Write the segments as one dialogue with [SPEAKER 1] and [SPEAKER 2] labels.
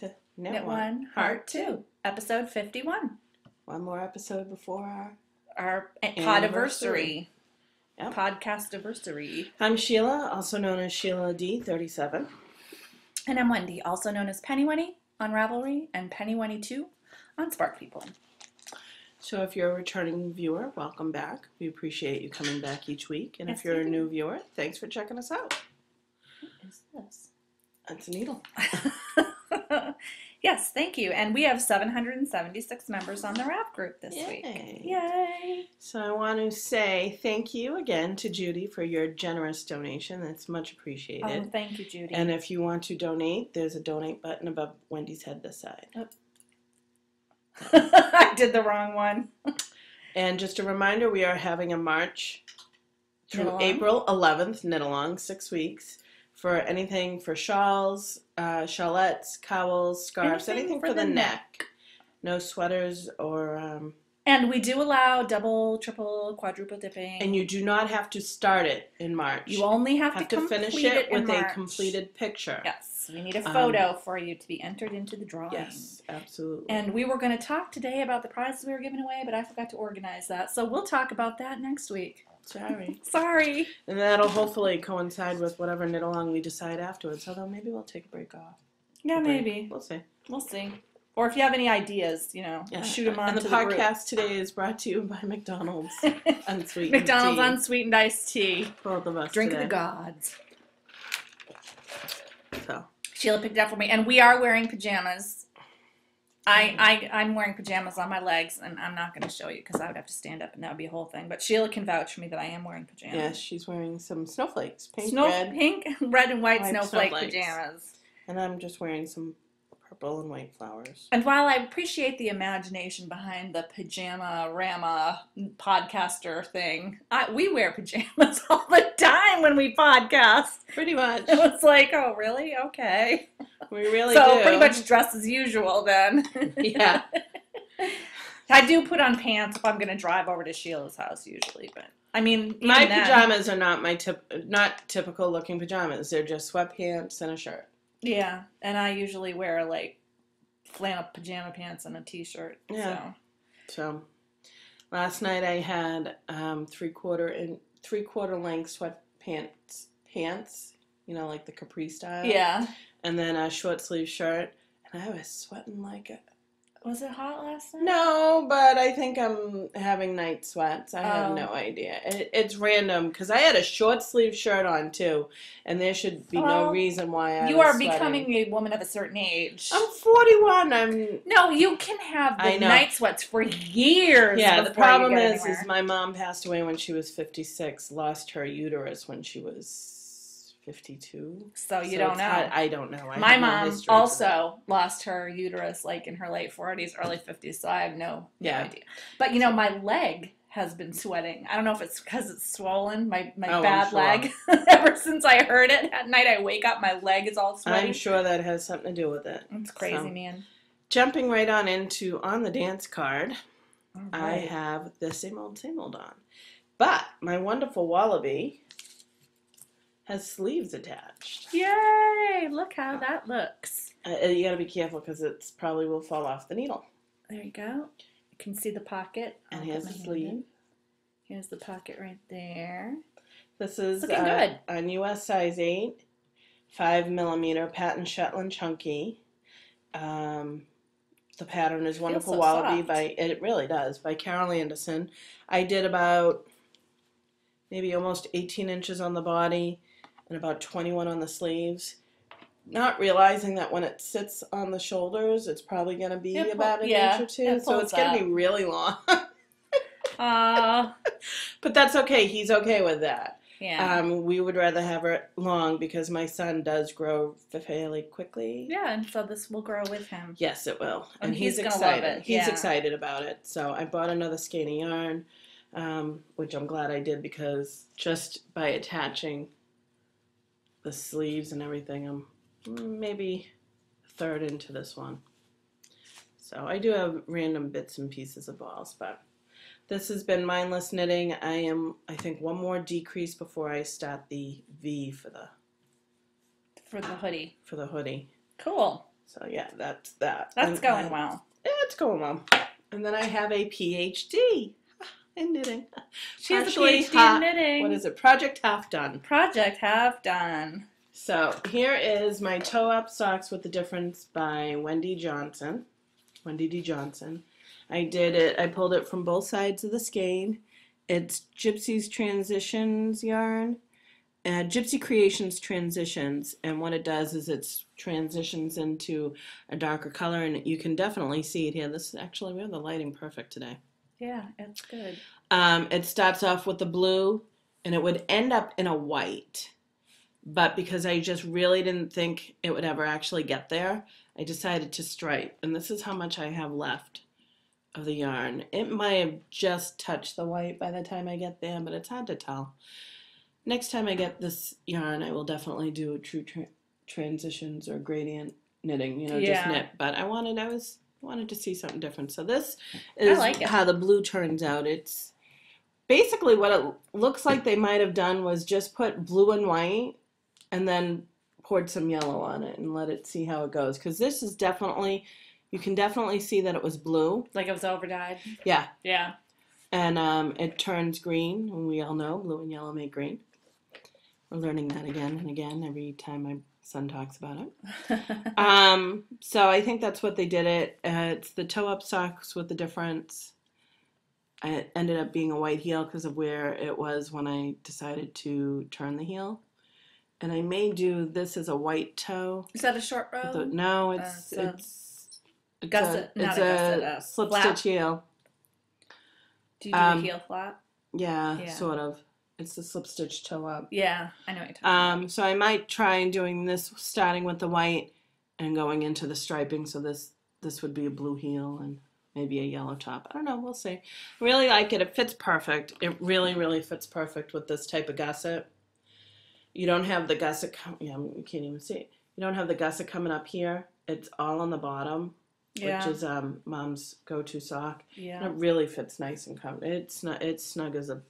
[SPEAKER 1] to
[SPEAKER 2] Knit One, Heart Two, episode 51.
[SPEAKER 1] One more episode before
[SPEAKER 2] our
[SPEAKER 1] anniversary.
[SPEAKER 2] Yep. Podcast-iversary.
[SPEAKER 1] I'm Sheila, also known as Sheila D37.
[SPEAKER 2] And I'm Wendy, also known as Penny Wenny on Ravelry and Penny Wenny 2 on Spark People.
[SPEAKER 1] So if you're a returning viewer, welcome back. We appreciate you coming back each week. And if you're a new viewer, thanks for checking us out.
[SPEAKER 2] What is this?
[SPEAKER 1] That's a needle.
[SPEAKER 2] Yes, thank you. And we have 776 members on the RAV group this week. Yay!
[SPEAKER 1] So I want to say thank you again to Judy for your generous donation. That's much appreciated.
[SPEAKER 2] Oh, thank you, Judy.
[SPEAKER 1] And if you want to donate, there's a donate button above Wendy's head this side.
[SPEAKER 2] Oh. I did the wrong one.
[SPEAKER 1] And just a reminder, we are having a March through April 11th, knit along, 6 weeks, for anything for shawls, shawlettes, cowls, scarves, anything for the neck. No sweaters or...
[SPEAKER 2] And we do allow double, triple, quadruple dipping.
[SPEAKER 1] And you do not have to start it in March.
[SPEAKER 2] You only have to
[SPEAKER 1] finish it with a completed picture.
[SPEAKER 2] Yes, we need a photo for you to be entered into the drawing.
[SPEAKER 1] Yes, absolutely.
[SPEAKER 2] And we were going to talk today about the prizes we were giving away, but I forgot to organize that. So we'll talk about that next week.
[SPEAKER 1] Sorry. And that'll hopefully coincide with whatever knit along we decide afterwards. Although maybe we'll take a break off.
[SPEAKER 2] Yeah, maybe.
[SPEAKER 1] We'll see.
[SPEAKER 2] We'll see. Or if you have any ideas, shoot them on.
[SPEAKER 1] And the podcast today is brought to you by McDonald's Unsweetened
[SPEAKER 2] McDonald's
[SPEAKER 1] tea.
[SPEAKER 2] Unsweetened iced tea.
[SPEAKER 1] Both of us
[SPEAKER 2] Drink
[SPEAKER 1] today.
[SPEAKER 2] of the gods.
[SPEAKER 1] So
[SPEAKER 2] Sheila picked it up for me, and we are wearing pajamas. I'm wearing pajamas on my legs, and I'm not going to show you because I would have to stand up, and that would be a whole thing. But Sheila can vouch for me that I am wearing pajamas.
[SPEAKER 1] Yes, she's wearing some snowflakes, pink,
[SPEAKER 2] red, and white snowflake pajamas.
[SPEAKER 1] And I'm just wearing some purple and white flowers.
[SPEAKER 2] And while I appreciate the imagination behind the pajama rama podcaster thing, we wear pajamas all the time when we podcast.
[SPEAKER 1] Pretty much.
[SPEAKER 2] It's like, oh, really? Okay.
[SPEAKER 1] We really do.
[SPEAKER 2] So pretty much dress as usual then.
[SPEAKER 1] Yeah.
[SPEAKER 2] I do put on pants if I'm going to drive over to Sheila's house usually, but I mean,
[SPEAKER 1] my pajamas are not not typical looking pajamas. They're just sweatpants and a shirt.
[SPEAKER 2] Yeah, and I usually wear like flannel pajama pants and a t-shirt.
[SPEAKER 1] Yeah. So last night I had 3/4 length sweatpants, like the capri style.
[SPEAKER 2] Yeah.
[SPEAKER 1] And then a short sleeve shirt, and I was sweating like a...
[SPEAKER 2] Was it hot last night?
[SPEAKER 1] No, but I think I'm having night sweats. I have no idea. It's random because I had a short sleeve shirt on too, and there should be no reason why I was sweating.
[SPEAKER 2] Becoming a woman of a certain age.
[SPEAKER 1] I'm 41.
[SPEAKER 2] No, you can have the night sweats for years.
[SPEAKER 1] Yeah, the problem is my mom passed away when she was 56, lost her uterus when she was 52.
[SPEAKER 2] So you don't know.
[SPEAKER 1] I don't know.
[SPEAKER 2] My mom also lost her uterus like in her late 40s, early 50s, so I have no idea. But my leg has been sweating. I don't know if it's because it's swollen, my bad leg. Ever since I heard it at night, I wake up, my leg is all sweaty.
[SPEAKER 1] I'm sure that has something to do with it.
[SPEAKER 2] It's crazy, man.
[SPEAKER 1] Jumping right on into On the Dance card, I have the same old on. But my wonderful wallaby has sleeves attached.
[SPEAKER 2] Yay! Look how that looks.
[SPEAKER 1] You gotta be careful because it probably will fall off the needle.
[SPEAKER 2] There you go. You can see the pocket.
[SPEAKER 1] And here's the sleeve.
[SPEAKER 2] Here's the pocket right there.
[SPEAKER 1] This is
[SPEAKER 2] looking good.
[SPEAKER 1] On US size 8, 5mm patent Shetland chunky. The pattern is Wonderful Wallaby
[SPEAKER 2] soft.
[SPEAKER 1] It really does, by Carol Anderson. I did about maybe almost 18 inches on the body and about 21 on the sleeves. Not realizing that when it sits on the shoulders, it's probably going to be about an inch or two. So it's going to be really long. But that's okay. He's okay with that.
[SPEAKER 2] Yeah.
[SPEAKER 1] We would rather have it long because my son does grow fairly quickly.
[SPEAKER 2] Yeah, and so this will grow with him.
[SPEAKER 1] Yes, it will.
[SPEAKER 2] And he's
[SPEAKER 1] excited.
[SPEAKER 2] Gonna love it.
[SPEAKER 1] He's excited about it. So I bought another skein of yarn, which I'm glad I did because just by attaching the sleeves and everything, I'm maybe a third into this one. So I do have random bits and pieces of balls, but this has been mindless knitting. I think, one more decrease before I start the V for the
[SPEAKER 2] hoodie.
[SPEAKER 1] For the hoodie.
[SPEAKER 2] Cool.
[SPEAKER 1] So yeah, that's that.
[SPEAKER 2] That's going well.
[SPEAKER 1] Yeah, it's going well. And then I have a PhD in knitting.
[SPEAKER 2] She has a PhD in knitting.
[SPEAKER 1] What is it? Project Half Done.
[SPEAKER 2] Project Half Done.
[SPEAKER 1] So here is my toe-up socks with the difference by Wendy Johnson. Wendy D. Johnson. I did it. I pulled it from both sides of the skein. It's Gypsy's Transitions yarn. Gypsy Creations Transitions, and what it does is it transitions into a darker color, and you can definitely see it here. This is actually, we have the lighting perfect today.
[SPEAKER 2] Yeah, it's good.
[SPEAKER 1] It starts off with the blue, and it would end up in a white, but because I just really didn't think it would ever actually get there, I decided to stripe, and this is how much I have left of the yarn. It might have just touched the white by the time I get there, but it's hard to tell. Next time I get this yarn, I will definitely do true transitions or gradient knitting, just knit. But I wanted to see something different. So this is how the blue turns out. It's basically what it looks like they might have done was just put blue and white and then poured some yellow on it and let it see how it goes. Because this is definitely, you can definitely see that it was blue.
[SPEAKER 2] Like it was overdyed?
[SPEAKER 1] Yeah.
[SPEAKER 2] Yeah.
[SPEAKER 1] And it turns green, and we all know blue and yellow make green. We're learning that again and again every time my son talks about it. So I think that's what they did it. It's the toe-up socks with the difference. It ended up being a white heel because of where it was when I decided to turn the heel. And I may do this as a white toe.
[SPEAKER 2] Is that a short row?
[SPEAKER 1] No, it's
[SPEAKER 2] a gusset.
[SPEAKER 1] It's a slip stitch heel.
[SPEAKER 2] Do you do a heel flap?
[SPEAKER 1] Yeah, sort of. It's the slip stitch toe up.
[SPEAKER 2] Yeah, I know what you're talking about.
[SPEAKER 1] So I might try and doing this starting with the white and going into the striping. So this would be a blue heel and maybe a yellow top. I don't know. We'll see. I really like it. It fits perfect. It really, really fits perfect with this type of gusset. You don't have the gusset. You can't even see it. You don't have the gusset coming up here. It's all on the bottom, which is Mom's go-to sock. Yeah. And it really fits nice and comfortable. It's snug as a.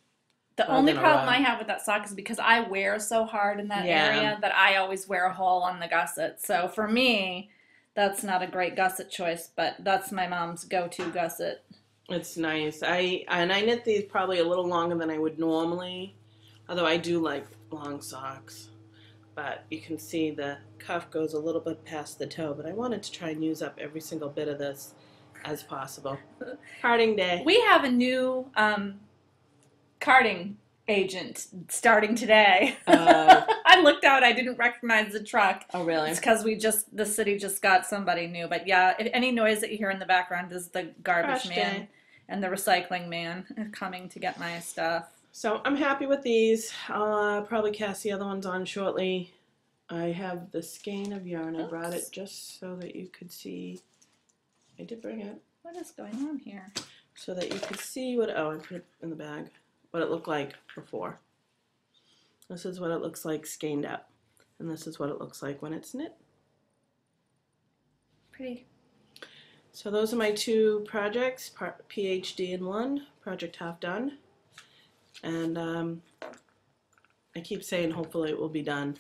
[SPEAKER 2] The only problem I have with that sock is because I wear so hard in that area that I always wear a hole on the gusset. So for me, that's not a great gusset choice, but that's my mom's go-to gusset.
[SPEAKER 1] It's nice. I knit these probably a little longer than I would normally, although I do like long socks. But you can see the cuff goes a little bit past the toe, but I wanted to try and use up every single bit of this as possible. Carding day.
[SPEAKER 2] We have a new carding agent starting today. I looked out, I didn't recognize the truck.
[SPEAKER 1] Oh, really?
[SPEAKER 2] It's because the city just got somebody new. But yeah, if any noise that you hear in the background is the garbage man and the recycling man coming to get my stuff.
[SPEAKER 1] So I'm happy with these. I'll probably cast the other ones on shortly. I have the skein of yarn. I brought it just so that you could see. I did bring it.
[SPEAKER 2] What is going on here?
[SPEAKER 1] So that you could see what, I put it in the bag, what it looked like before. This is what it looks like skeined up. And this is what it looks like when it's knit.
[SPEAKER 2] Pretty.
[SPEAKER 1] So those are my two projects, PhD in one, project half done. And I keep saying hopefully it will be done,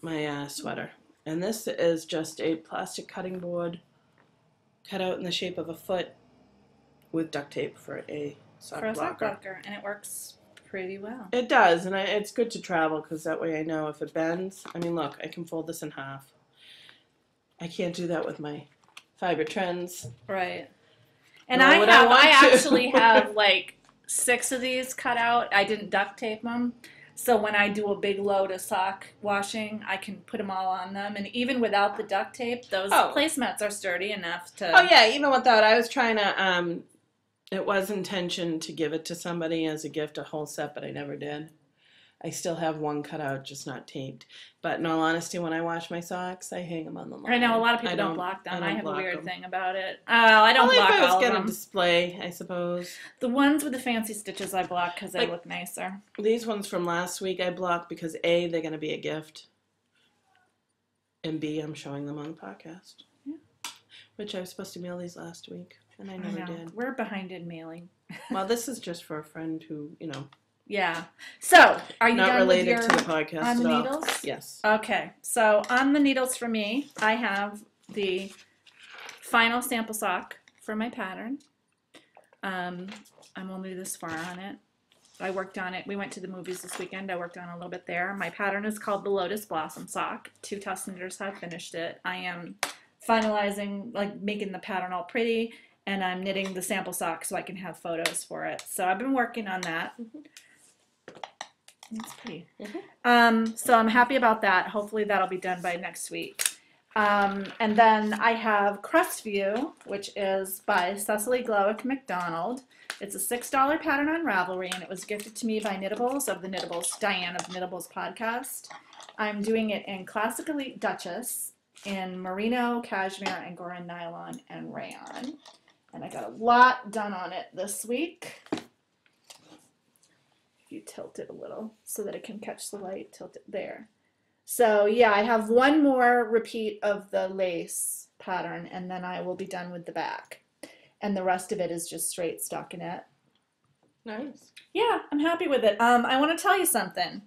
[SPEAKER 1] my sweater. And this is just a plastic cutting board cut out in the shape of a foot with duct tape for a sock blocker.
[SPEAKER 2] And it works pretty well.
[SPEAKER 1] It does, and it's good to travel because that way I know if it bends. I mean, look, I can fold this in half. I can't do that with my Fiber Trends.
[SPEAKER 2] Right. And I actually have like 6 of these cut out. I didn't duct tape them. So when I do a big load of sock washing, I can put them all on them. And even without the duct tape, those placemats are sturdy enough to...
[SPEAKER 1] Oh, yeah. Even without, I was trying to... it was intention to give it to somebody as a gift, a whole set, but I never did. I still have one cut out, just not taped. But in all honesty, when I wash my socks, I hang them on the line.
[SPEAKER 2] I know a lot of people don't block them. I have a weird thing about it. I don't block all of them. Only if I was going to
[SPEAKER 1] display, I suppose.
[SPEAKER 2] The ones with the fancy stitches I block because they look nicer.
[SPEAKER 1] These ones from last week I blocked because A, they're going to be a gift. And B, I'm showing them on the podcast. Yeah. Which I was supposed to mail these last week, and I never did.
[SPEAKER 2] We're behind in mailing.
[SPEAKER 1] Well, this is just for a friend who,
[SPEAKER 2] Yeah. So, are you
[SPEAKER 1] not
[SPEAKER 2] done
[SPEAKER 1] related
[SPEAKER 2] with your
[SPEAKER 1] to the podcast
[SPEAKER 2] on the
[SPEAKER 1] at all.
[SPEAKER 2] needles?
[SPEAKER 1] Yes.
[SPEAKER 2] Okay. So, on the needles for me, I have the final sample sock for my pattern. I'm only this far on it. I worked on it. We went to the movies this weekend. I worked on a little bit there. My pattern is called the Lotus Blossom Sock. 2 tusk knitters have finished it. I am finalizing, like making the pattern all pretty, and I'm knitting the sample sock so I can have photos for it. So I've been working on that. It's pretty. So I'm happy about that. Hopefully that'll be done by next week. And then I have Crust View, which is by Cecily Glowick McDonald. It's a $6 pattern on Ravelry, and it was gifted to me by Knittables of the Knittables, Diane of the Knittables podcast. I'm doing it in Classic Elite Duchess, in Merino, Cashmere, Angora Nylon, and Rayon. And I got a lot done on it this week. If you tilt it a little so that it can catch the light, tilt it there. So yeah, I have one more repeat of the lace pattern, and then I will be done with the back. And the rest of it is just straight stockinette.
[SPEAKER 1] Nice.
[SPEAKER 2] Yeah, I'm happy with it. I want to tell you something.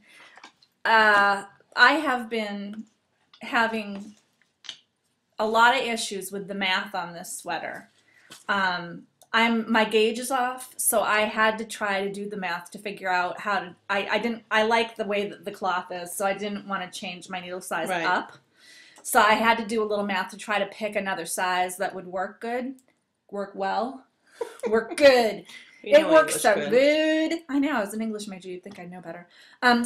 [SPEAKER 2] I have been having a lot of issues with the math on this sweater. My gauge is off, so I had to try to do the math to figure out how to. I like the way that the cloth is, so I didn't want to change my needle size up. So I had to do a little math to try to pick another size that would work good. Work well. Work good. It works so good. I know. As an English major, you'd think I'd know better.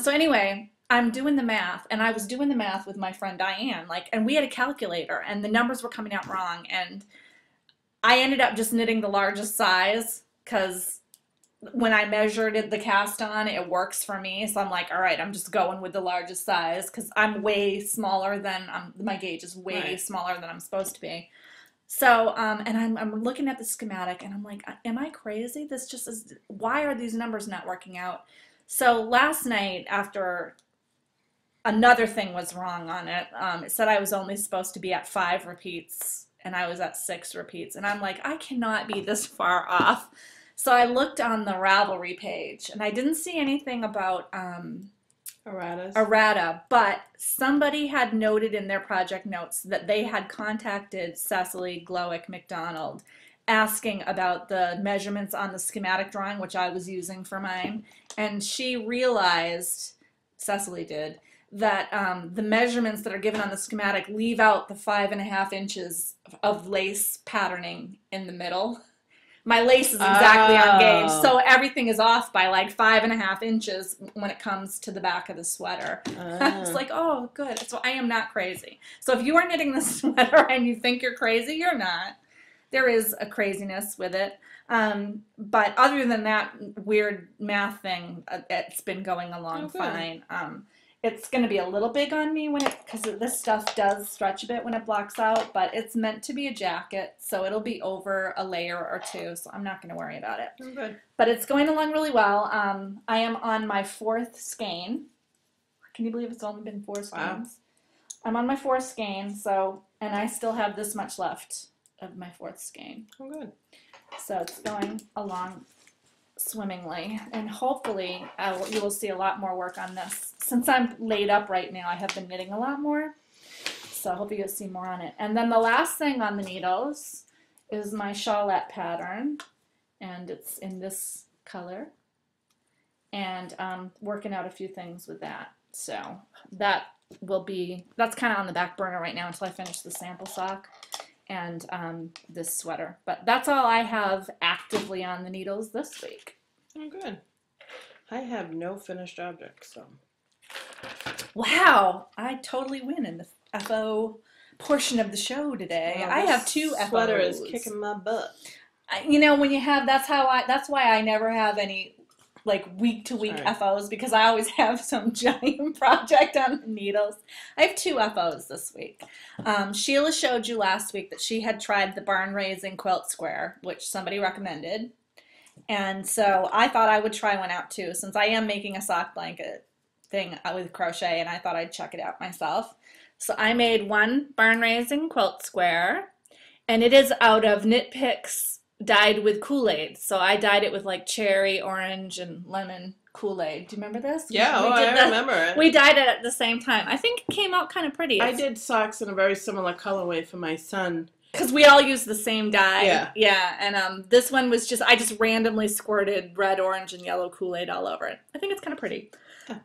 [SPEAKER 2] So anyway, I'm doing the math, and I was doing the math with my friend Diane, and we had a calculator, and the numbers were coming out wrong, and I ended up just knitting the largest size because when I measured it, the cast on, it works for me. So I'm like, all right, I'm just going with the largest size because I'm way smaller than my gauge is way smaller than I'm supposed to be. So, and I'm looking at the schematic, and I'm like, am I crazy? This just is, why are these numbers not working out? So last night, after another thing was wrong on it, it said I was only supposed to be at 5 repeats, and I was at 6 repeats. And I'm like, I cannot be this far off. So I looked on the Ravelry page, and I didn't see anything about errata, but somebody had noted in their project notes that they had contacted Cecily Glowick McDonald asking about the measurements on the schematic drawing, which I was using for mine, and she realized, Cecily did, that the measurements that are given on the schematic leave out the 5.5 inches of lace patterning in the middle. My lace is exactly on gauge, so everything is off by like 5.5 inches when it comes to the back of the sweater. I was like, oh, good. So I am not crazy. So if you are knitting this sweater and you think you're crazy, you're not. There is a craziness with it. But other than that weird math thing, it's been going along fine. It's going to be a little big on me because this stuff does stretch a bit when it blocks out, but it's meant to be a jacket, so it'll be over a layer or 2, so I'm not going to worry about it.
[SPEAKER 1] Good.
[SPEAKER 2] But it's going along really well. I am on my 4th skein. Can you believe it's only been 4 skeins? Wow. I'm on my 4th skein, and I still have this much left of my 4th skein.
[SPEAKER 1] Oh, good.
[SPEAKER 2] So it's going along swimmingly, and hopefully you will see a lot more work on this. Since I'm laid up right now, I have been knitting a lot more, so I hope you'll see more on it. And then the last thing on the needles is my shawlette pattern, and it's in this color, and I'm working out a few things with that. So that's kind of on the back burner right now until I finish the sample sock and this sweater. But that's all I have actively on the needles this week.
[SPEAKER 1] Oh, good. I have no finished objects, so.
[SPEAKER 2] Wow, I totally win in the FO portion of the show today.
[SPEAKER 1] Well,
[SPEAKER 2] I have 2 FOs.
[SPEAKER 1] Sweater is kicking my butt.
[SPEAKER 2] When you have, that's why I never have any like week-to-week FOs, because I always have some giant project on the needles. I have 2 FOs this week. Sheila showed you last week that she had tried the Barn Raising Quilt Square, which somebody recommended. And so I thought I would try one out too, since I am making a sock blanket thing with crochet, and I thought I'd check it out myself. So I made one Barn Raising Quilt Square, and it is out of Knit Picks dyed with Kool-Aid. So I dyed it with like cherry, orange, and lemon Kool-Aid. Do you remember this?
[SPEAKER 1] Yeah, I remember it.
[SPEAKER 2] We dyed it at the same time. I think it came out kind of pretty.
[SPEAKER 1] I did socks in a very similar colorway for my son.
[SPEAKER 2] Because we all use the same dye.
[SPEAKER 1] Yeah.
[SPEAKER 2] Yeah, and this one was just, I just randomly squirted red, orange, and yellow Kool-Aid all over it. I think it's kind of pretty.
[SPEAKER 1] Yeah.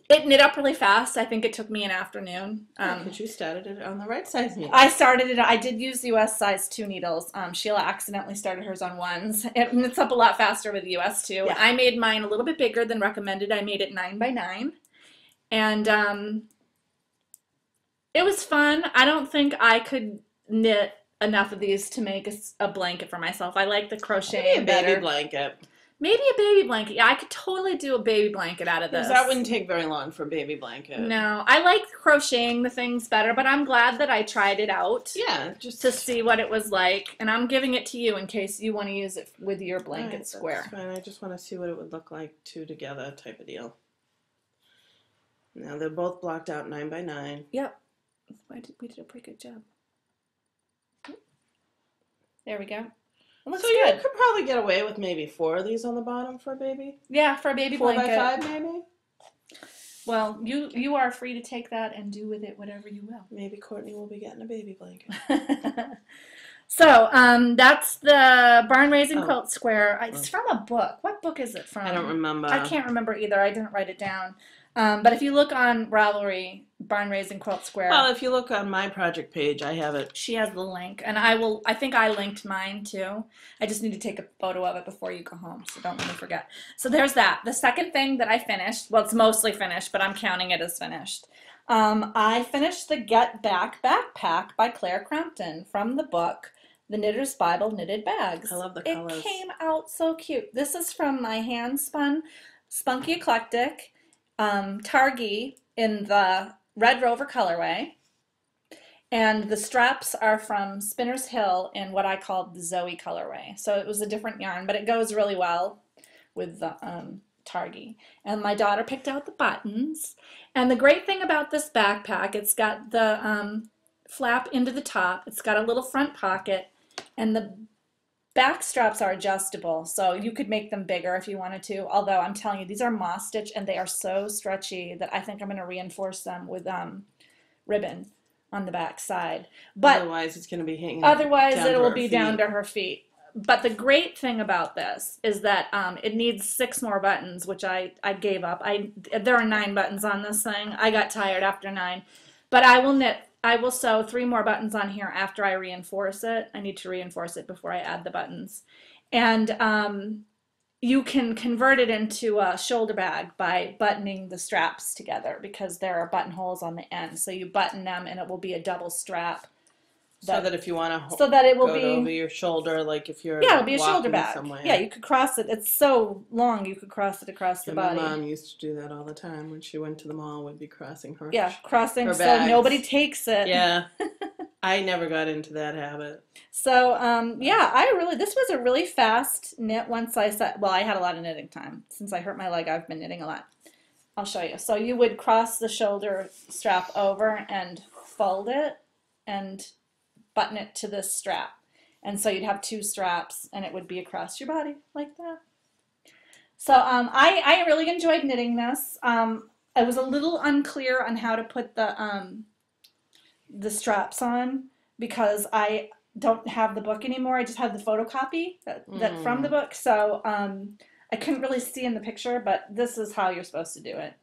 [SPEAKER 2] It knit up really fast. I think it took me an afternoon.
[SPEAKER 1] Because you started it on the right size needle.
[SPEAKER 2] I started it, I did use US size 2 needles. Sheila accidentally started hers on 1s. It knits up a lot faster with US 2. Yeah. I made mine a little bit bigger than recommended. I made it 9 by 9. And it was fun. I don't think I could knit enough of these to make a blanket for myself. I like the crocheting
[SPEAKER 1] Maybe a baby blanket.
[SPEAKER 2] Maybe a baby blanket. Yeah, I could totally do a baby blanket out of this.
[SPEAKER 1] Because that wouldn't take very long for a baby blanket.
[SPEAKER 2] No, I like crocheting the things better, but I'm glad that I tried it out.
[SPEAKER 1] Yeah, just
[SPEAKER 2] to see what it was like, and I'm giving it to you in case you want to use it with your blanket square.
[SPEAKER 1] That's fine. I just want to see what it would look like two together, type of deal. Now they're both blocked out 9 by 9.
[SPEAKER 2] Yep, we did a pretty good job. There we go. It looks
[SPEAKER 1] so
[SPEAKER 2] good.
[SPEAKER 1] You could probably get away with maybe 4 of these on the bottom for a baby.
[SPEAKER 2] Yeah, for a baby
[SPEAKER 1] 4
[SPEAKER 2] blanket.
[SPEAKER 1] 4 by 5 maybe.
[SPEAKER 2] Well, you are free to take that and do with it whatever you will.
[SPEAKER 1] Maybe Courtney will be getting a baby blanket.
[SPEAKER 2] So, that's the Barn Raising Quilt Square. It's from a book. What book is it from?
[SPEAKER 1] I don't remember.
[SPEAKER 2] I can't remember either. I didn't write it down. But if you look on Ravelry, Barn Raising Quilt Square.
[SPEAKER 1] Well, if you look on my project page, I have it.
[SPEAKER 2] She has the link. And I think I linked mine too. I just need to take a photo of it before you go home, so don't let me forget. So there's that. The second thing that I finished, well, it's mostly finished, but I'm counting it as finished. I finished the Get Back Backpack by Claire Crampton from the book The Knitter's Bible Knitted Bags.
[SPEAKER 1] I love the colors.
[SPEAKER 2] It came out so cute. This is from my hand-spun Spunky Eclectic Targhee in the Red Rover colorway. And the straps are from Spinner's Hill in what I called the Zoe colorway. So it was a different yarn, but it goes really well with the Targhee. And my daughter picked out the buttons. And the great thing about this backpack, it's got the flap into the top. It's got a little front pocket. And the back straps are adjustable, so you could make them bigger if you wanted to. Although I'm telling you, these are moss stitch and they are so stretchy that I think I'm going to reinforce them with ribbon on the back side. But
[SPEAKER 1] otherwise, it's going to be hanging.
[SPEAKER 2] Otherwise, it will be down to her feet. But the great thing about this is that it needs 6 more buttons, which I gave up. There are 9 buttons on this thing. I got tired after 9, but I will sew 3 more buttons on here after I reinforce it. I need to reinforce it before I add the buttons. And you can convert it into a shoulder bag by buttoning the straps together because there are buttonholes on the end. So you button them and it will be a double strap.
[SPEAKER 1] So that if you want to
[SPEAKER 2] so that it will
[SPEAKER 1] go
[SPEAKER 2] be
[SPEAKER 1] over your shoulder, like if you're
[SPEAKER 2] it'll be a shoulder bag.
[SPEAKER 1] Somewhere.
[SPEAKER 2] Yeah, you could cross it. It's so long you could cross it across the body.
[SPEAKER 1] My mom used to do that all the time when she went to the mall. Would be crossing her.
[SPEAKER 2] Yeah, crossing
[SPEAKER 1] her
[SPEAKER 2] so
[SPEAKER 1] bags.
[SPEAKER 2] Nobody takes it.
[SPEAKER 1] Yeah, I never got into that habit.
[SPEAKER 2] So yeah, this was a really fast knit once I set. Well, I had a lot of knitting time since I hurt my leg. I've been knitting a lot. I'll show you. So you would cross the shoulder strap over and fold it and button it to this strap. And so you'd have 2 straps and it would be across your body like that. So I really enjoyed knitting this. I was a little unclear on how to put the straps on because I don't have the book anymore. I just have the photocopy that from the book. So I couldn't really see in the picture, but this is how you're supposed to do it.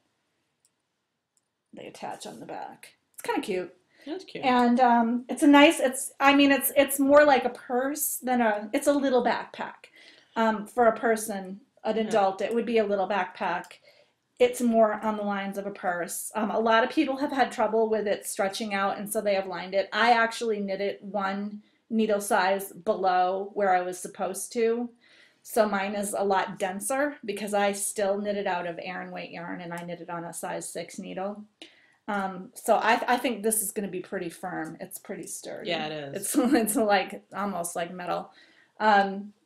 [SPEAKER 2] They attach on the back. It's kind of cute.
[SPEAKER 1] That's cute.
[SPEAKER 2] And it's a nice, it's more like a purse than it's a little backpack. For a person, an adult, it would be a little backpack. It's more on the lines of a purse. A lot of people have had trouble with it stretching out, and so they have lined it. I actually knit it 1 needle size below where I was supposed to. So mine is a lot denser because I still knit it out of Aran weight yarn, and I knit it on a size 6 needle. So I think this is going to be pretty firm. It's pretty sturdy.
[SPEAKER 1] Yeah, it is.
[SPEAKER 2] It's like almost like metal.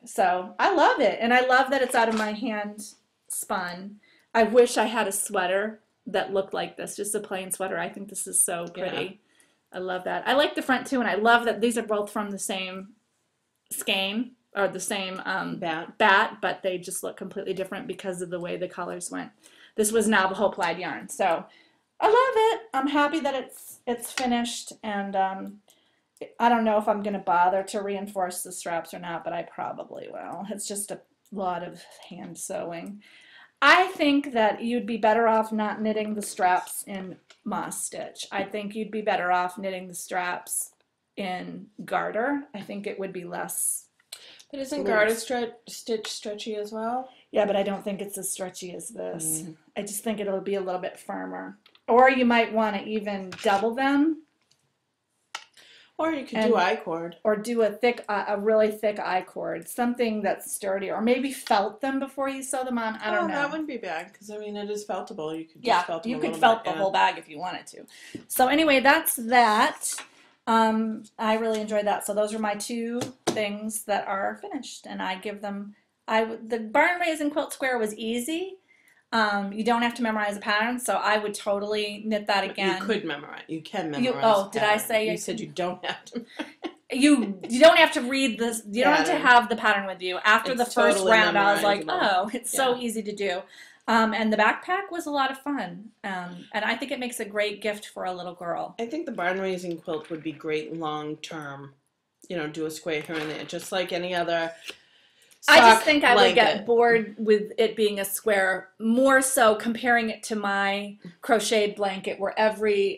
[SPEAKER 2] So I love it, and I love that it's out of my hand spun. I wish I had a sweater that looked like this, just a plain sweater. I think this is so pretty. Yeah. I love that. I like the front too, and I love that these are both from the same skein are the same bat, but they just look completely different because of the way the colors went. This was Navajo plaid yarn, so I love it. I'm happy that it's finished, and I don't know if I'm gonna bother to reinforce the straps or not, but I probably will. It's just a lot of hand sewing. I think that you'd be better off not knitting the straps in moss stitch. I think you'd be better off knitting the straps in garter. I think it would be less.
[SPEAKER 1] But isn't garter stitch stretchy as well?
[SPEAKER 2] Yeah, but I don't think it's as stretchy as this. I just think it'll be a little bit firmer. Or you might want to even double them.
[SPEAKER 1] Or you could do I-cord.
[SPEAKER 2] Or do a really thick I-cord. Something that's sturdy. Or maybe felt them before you sew them on. I don't know.
[SPEAKER 1] That wouldn't be bad, because I mean it is feltable. You could just felt them
[SPEAKER 2] you could felt the whole bag if you wanted to. So anyway, that's that. I really enjoyed that. So those are my 2 things that are finished, and I give them. The Barn Raising Quilt Square was easy. You don't have to memorize a pattern, so I would totally knit that again.
[SPEAKER 1] You could memorize. You can memorize.
[SPEAKER 2] Did I say
[SPEAKER 1] you said you don't have to?
[SPEAKER 2] You don't have to read this. You don't have to have the pattern with you. After the first round, I was like, oh, it's so easy to do. And the backpack was a lot of fun, and I think it makes a great gift for a little girl.
[SPEAKER 1] I think the Barn Raising quilt would be great long term. Do a square here and there, just like any other.
[SPEAKER 2] I just think I would get bored with it being a square, more so comparing it to my crocheted blanket where every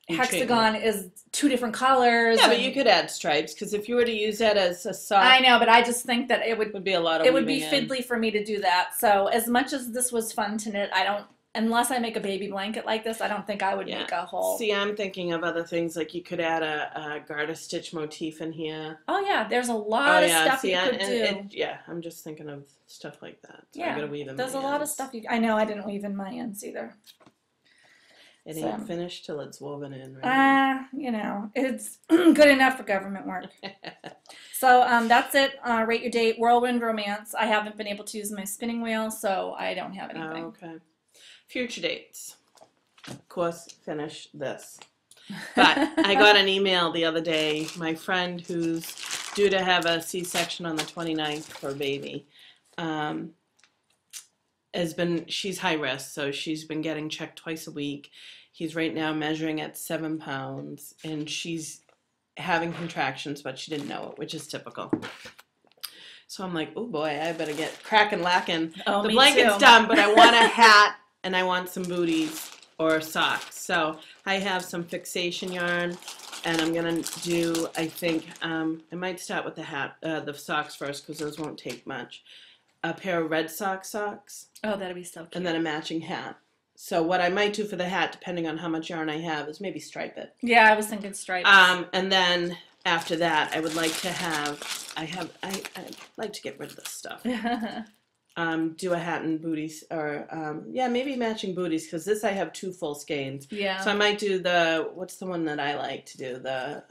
[SPEAKER 2] hexagon is 2 different colors.
[SPEAKER 1] Yeah, but you could add stripes, because if you were to use that as a sock.
[SPEAKER 2] I know, but I just think that it would
[SPEAKER 1] be a lot of
[SPEAKER 2] it would be fiddly for me to do that. So as much as this was fun to knit, unless I make a baby blanket like this, I don't think I would make a whole.
[SPEAKER 1] See, I'm thinking of other things, like you could add a garter stitch motif in here.
[SPEAKER 2] Oh yeah, there's a lot of stuff you could do.
[SPEAKER 1] I'm just thinking of stuff like that. So
[SPEAKER 2] yeah,
[SPEAKER 1] I gotta weave in
[SPEAKER 2] there's a lot of stuff. I know I didn't weave in my ends either.
[SPEAKER 1] It ain't finished till it's woven in, right?
[SPEAKER 2] It's good enough for government work. So that's it. Rate your date. Whirlwind Romance. I haven't been able to use my spinning wheel, so I don't have anything.
[SPEAKER 1] Oh, okay. Future dates. Of course, finish this. But I got an email the other day. My friend, who's due to have a C-section on the 29th for a baby, she's high risk, so she's been getting checked twice a week. He's right now measuring at 7 pounds, and she's having contractions, but she didn't know it, which is typical. So I'm like, oh boy, I better get cracking lacking.
[SPEAKER 2] Oh,
[SPEAKER 1] the blanket's done, but I want a hat and I want some booties or socks. So I have some fixation yarn, and I'm gonna do, I think, I might start with the socks first, because those won't take much. A pair of red socks.
[SPEAKER 2] Oh, that'd be so cute.
[SPEAKER 1] And then a matching hat. So what I might do for the hat, depending on how much yarn I have, is maybe stripe it.
[SPEAKER 2] Yeah, I was thinking stripes.
[SPEAKER 1] And then after that, I would like to have, I'd like to get rid of this stuff. Do a hat and booties, or maybe matching booties, because this I have 2 full skeins.
[SPEAKER 2] Yeah.
[SPEAKER 1] So I might do what's the one that I like to do, the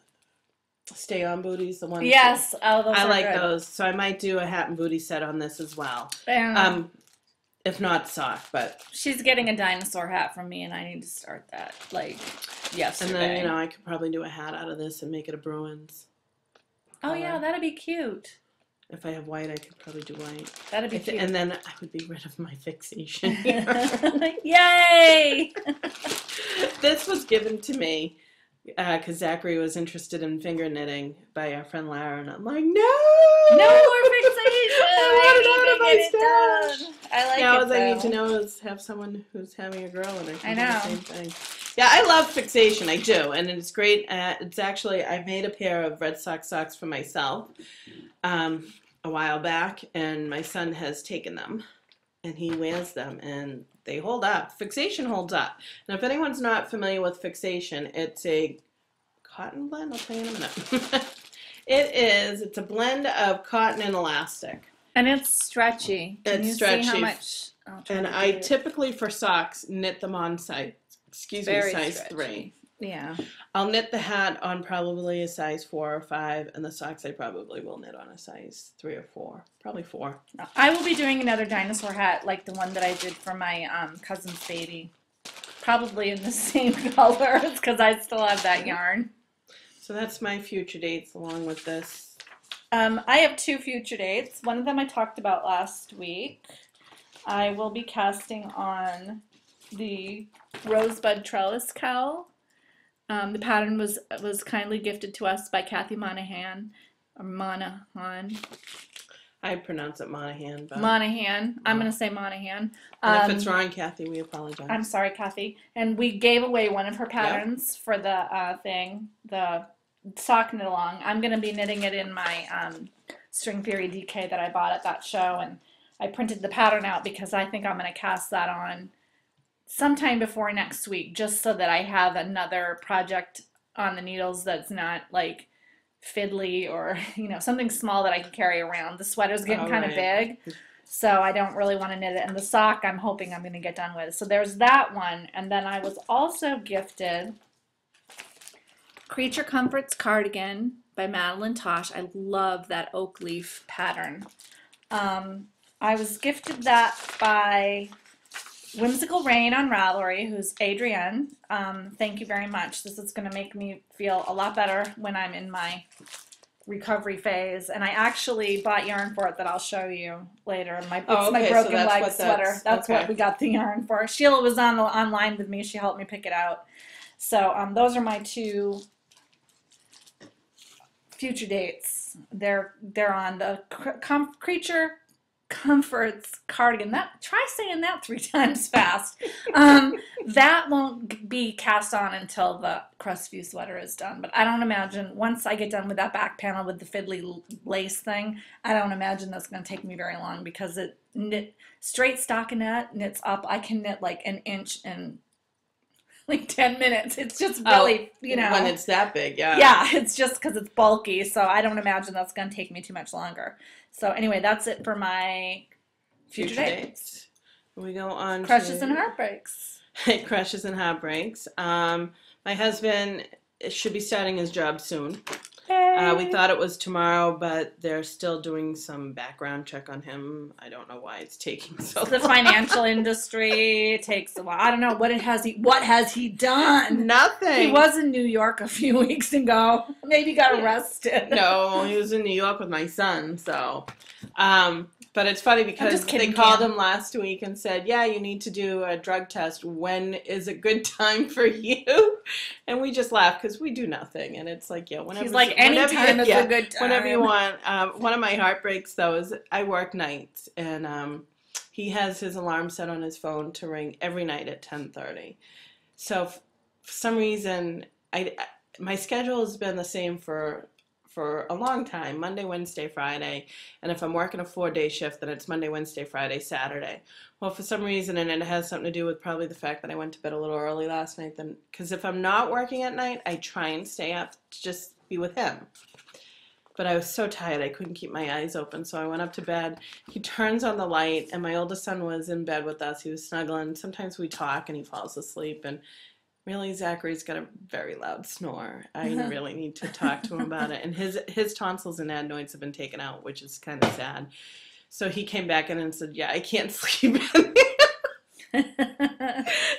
[SPEAKER 1] stay on booties, the ones.
[SPEAKER 2] Yes, those
[SPEAKER 1] I like
[SPEAKER 2] good.
[SPEAKER 1] those. So I might do a hat and booty set on this as well. If not sock, but
[SPEAKER 2] she's getting a dinosaur hat from me, and I need to start that yesterday.
[SPEAKER 1] And then I could probably do a hat out of this and make it a Bruins.
[SPEAKER 2] Oh yeah, that'd be cute.
[SPEAKER 1] If I have white, I could probably do white.
[SPEAKER 2] That'd be cute.
[SPEAKER 1] And then I would be rid of my fixation.
[SPEAKER 2] Yay!
[SPEAKER 1] This was given to me because Zachary was interested in finger knitting by our friend Lara, and I'm like, no!
[SPEAKER 2] No more fixation!
[SPEAKER 1] I want it out of my stash!
[SPEAKER 2] I like
[SPEAKER 1] now,
[SPEAKER 2] it,
[SPEAKER 1] all I need to know is have someone who's having a girl, and I can do the same thing. Yeah, I love fixation. I do, and it's great. It's actually, I made a pair of red socks for myself a while back, and my son has taken them, and he wears them, and they hold up. Fixation holds up. And if anyone's not familiar with fixation, it's a cotton blend. I'll tell you in a minute. It's a blend of cotton and elastic.
[SPEAKER 2] And it's stretchy. Can you see how much?
[SPEAKER 1] And I typically, for socks, knit them on size 3.
[SPEAKER 2] Yeah.
[SPEAKER 1] I'll knit the hat on probably a size 4 or 5, and the socks I probably will knit on a size 3 or 4. Probably 4.
[SPEAKER 2] I will be doing another dinosaur hat like the one that I did for my cousin's baby. Probably in the same colors, because I still have that yarn.
[SPEAKER 1] So that's my future dates along with this.
[SPEAKER 2] I have 2 future dates. One of them I talked about last week. I will be casting on the Rosebud Trellis Cowl. The pattern was kindly gifted to us by Kathy Monahan, or Monahan.
[SPEAKER 1] I pronounce it Monahan. But...
[SPEAKER 2] Monahan. I'm going to say Monahan.
[SPEAKER 1] And if it's wrong, Kathy, we apologize.
[SPEAKER 2] I'm sorry, Kathy. And we gave away one of her patterns for the the sock knit along. I'm going to be knitting it in my String Theory DK that I bought at that show, and I printed the pattern out because I think I'm going to cast that on sometime before next week, just so that I have another project on the needles that's not like fiddly or, you know, something small that I can carry around. The sweater's getting kind of big, so I don't really want to knit it. And the sock I'm hoping I'm going to get done with. So there's that one. And then I was also gifted Creature Comforts Cardigan by Madeline Tosh. I love that oak leaf pattern. I was gifted that by Whimsical Rain on Ravelry, who's Adrienne. Thank you very much. This is going to make me feel a lot better when I'm in my recovery phase. And I actually bought yarn for it that I'll show you later. It's my broken leg sweater. That's what we got the yarn for. Sheila was online with me. She helped me pick it out. So those are my 2 future dates. They're on the Creature Comforts Cardigan. Try saying that 3 times fast. That won't be cast on until the Crestview sweater is done. But I don't imagine, once I get done with that back panel with the fiddly lace thing, I don't imagine that's going to take me very long, because it straight stockinette knits up. I can knit like an inch in like 10 minutes. It's just really, you know.
[SPEAKER 1] When it's that big, yeah.
[SPEAKER 2] Yeah, it's just because it's bulky, so I don't imagine that's going to take me too much longer. So anyway, that's it for my future dates.
[SPEAKER 1] We go on
[SPEAKER 2] Crushes and Heartbreaks.
[SPEAKER 1] Crushes and Heartbreaks. My husband should be starting his job soon. We thought it was tomorrow, but they're still doing some background check on him. I don't know why it's taking so long.
[SPEAKER 2] The financial industry takes a while. I don't know. What has he done?
[SPEAKER 1] Nothing.
[SPEAKER 2] He was in New York a few weeks ago. Maybe got arrested.
[SPEAKER 1] No, he was in New York with my son, so... But it's funny because they called him last week and said, yeah, you need to do a drug test. When is a good time for you? And we just laugh because we do nothing. And it's like, yeah, whenever.
[SPEAKER 2] He's like, anytime is a good time.
[SPEAKER 1] Whenever you want. One of my heartbreaks, though, is I work nights. And he has his alarm set on his phone to ring every night at 10:30. So for some reason, my schedule has been the same for a long time, Monday, Wednesday, Friday, and if I'm working a 4-day shift, then it's Monday, Wednesday, Friday, Saturday. Well, for some reason, and it has something to do with probably the fact that I went to bed a little early last night, then because if I'm not working at night, I try and stay up to just be with him. But I was so tired, I couldn't keep my eyes open, so I went up to bed. He turns on the light, and my oldest son was in bed with us. He was snuggling. Sometimes we talk, and he falls asleep, and really, Zachary's got a very loud snore. I really need to talk to him about it. And his tonsils and adenoids have been taken out, which is kind of sad. So he came back in and said, yeah, I can't sleep in here.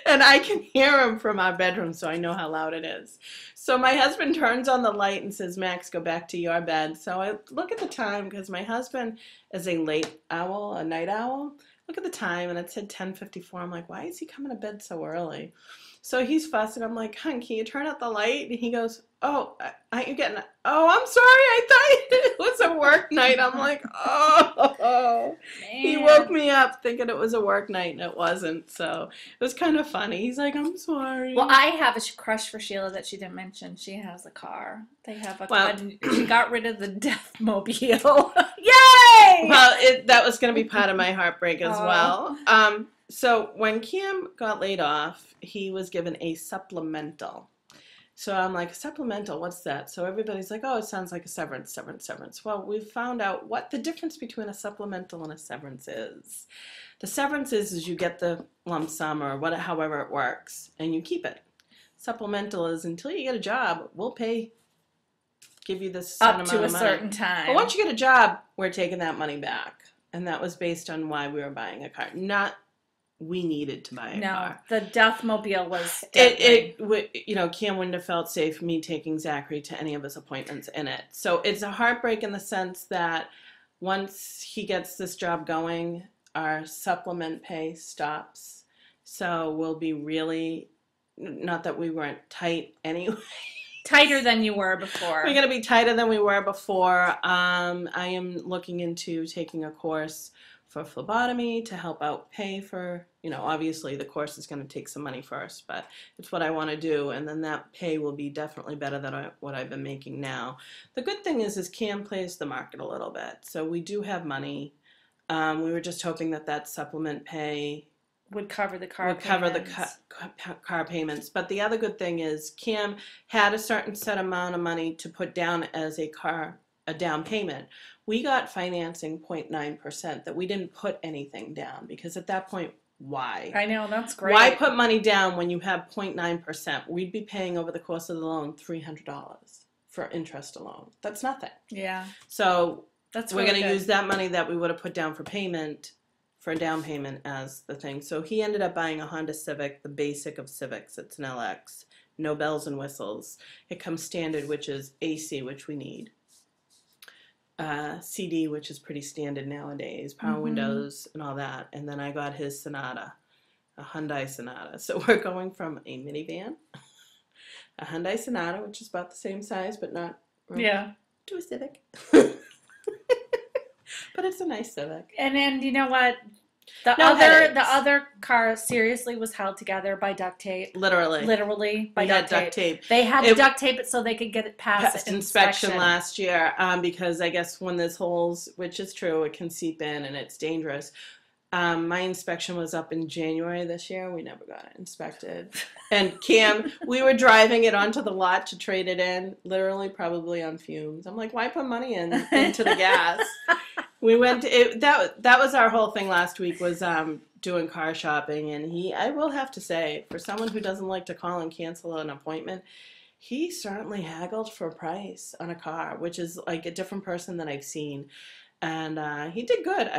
[SPEAKER 1] And I can hear him from our bedroom, so I know how loud it is. So my husband turns on the light and says, Max, go back to your bed. So I look at the time, because my husband is a late owl, a night owl. Look at the time, and it said 10:54. I'm like, why is he coming to bed so early? So he's fussing. I'm like, hon, can you turn out the light? And he goes, oh, aren't you getting, oh, I'm sorry. I thought it was a work night. I'm like, oh. Man. He woke me up thinking it was a work night, and it wasn't. So it was kind of funny. He's like, I'm sorry.
[SPEAKER 2] Well, I have a crush for Sheila that she didn't mention. She has a car. They have a car. She got rid of the Death Mobile. Yay!
[SPEAKER 1] Well, that was going to be part of my heartbreak as well. So when Cam got laid off, he was given a supplemental. So I'm like, supplemental, what's that? So everybody's like, oh, it sounds like a severance. Well, we've found out what the difference between a supplemental and a severance is. The severance is you get the lump sum or however it works, and you keep it. Supplemental is until you get a job, we'll give you this
[SPEAKER 2] up to a certain time.
[SPEAKER 1] But once you get a job, we're taking that money back. And that was based on why we were buying a car. we needed to buy a car.
[SPEAKER 2] The Deathmobile was
[SPEAKER 1] Cam wouldn't have felt safe me taking Zachary to any of his appointments in it. So it's a heartbreak in the sense that once he gets this job going, our supplement pay stops. So we'll be really, not that we weren't tight anyway.
[SPEAKER 2] Tighter than you were before.
[SPEAKER 1] We're going to be tighter than we were before. I am looking into taking a course for phlebotomy to help out pay for, obviously the course is going to take some money first, but it's what I want to do, and then that pay will be definitely better than what I've been making now. The good thing is Cam plays the market a little bit, so we do have money. We were just hoping that supplement pay
[SPEAKER 2] would cover the car
[SPEAKER 1] car payments. But the other good thing is Cam had a certain set amount of money to put down as a down payment. We got financing 0.9% that we didn't put anything down, because at that point, why?
[SPEAKER 2] I know, that's great.
[SPEAKER 1] Why put money down when you have 0.9%? We'd be paying over the course of the loan $300 for interest alone. That's nothing.
[SPEAKER 2] Yeah.
[SPEAKER 1] So
[SPEAKER 2] that's
[SPEAKER 1] we're going to use that money that we would have put down for a down payment as the thing. So he ended up buying a Honda Civic, the basic of Civics. It's an LX, no bells and whistles. It comes standard, which is AC, which we need. CD, which is pretty standard nowadays, power windows and all that. And then I got his Sonata, a Hyundai Sonata. So we're going from a minivan, a Hyundai Sonata, which is about the same size, but not to a Civic. But it's a nice Civic.
[SPEAKER 2] And then, you know what? The other car seriously was held together by duct tape. Literally by duct tape. They had to duct tape it so they could get it past inspection
[SPEAKER 1] last year, because I guess when there's holes, which is true, it can seep in and it's dangerous. My inspection was up in January this year. We never got it inspected. And Cam, we were driving it onto the lot to trade it in, literally probably on fumes. I'm like, why put money into the gas? We went that was our whole thing last week, was doing car shopping, and I will have to say, for someone who doesn't like to call and cancel an appointment, he certainly haggled for a price on a car, which is like a different person than I've seen. And he did good.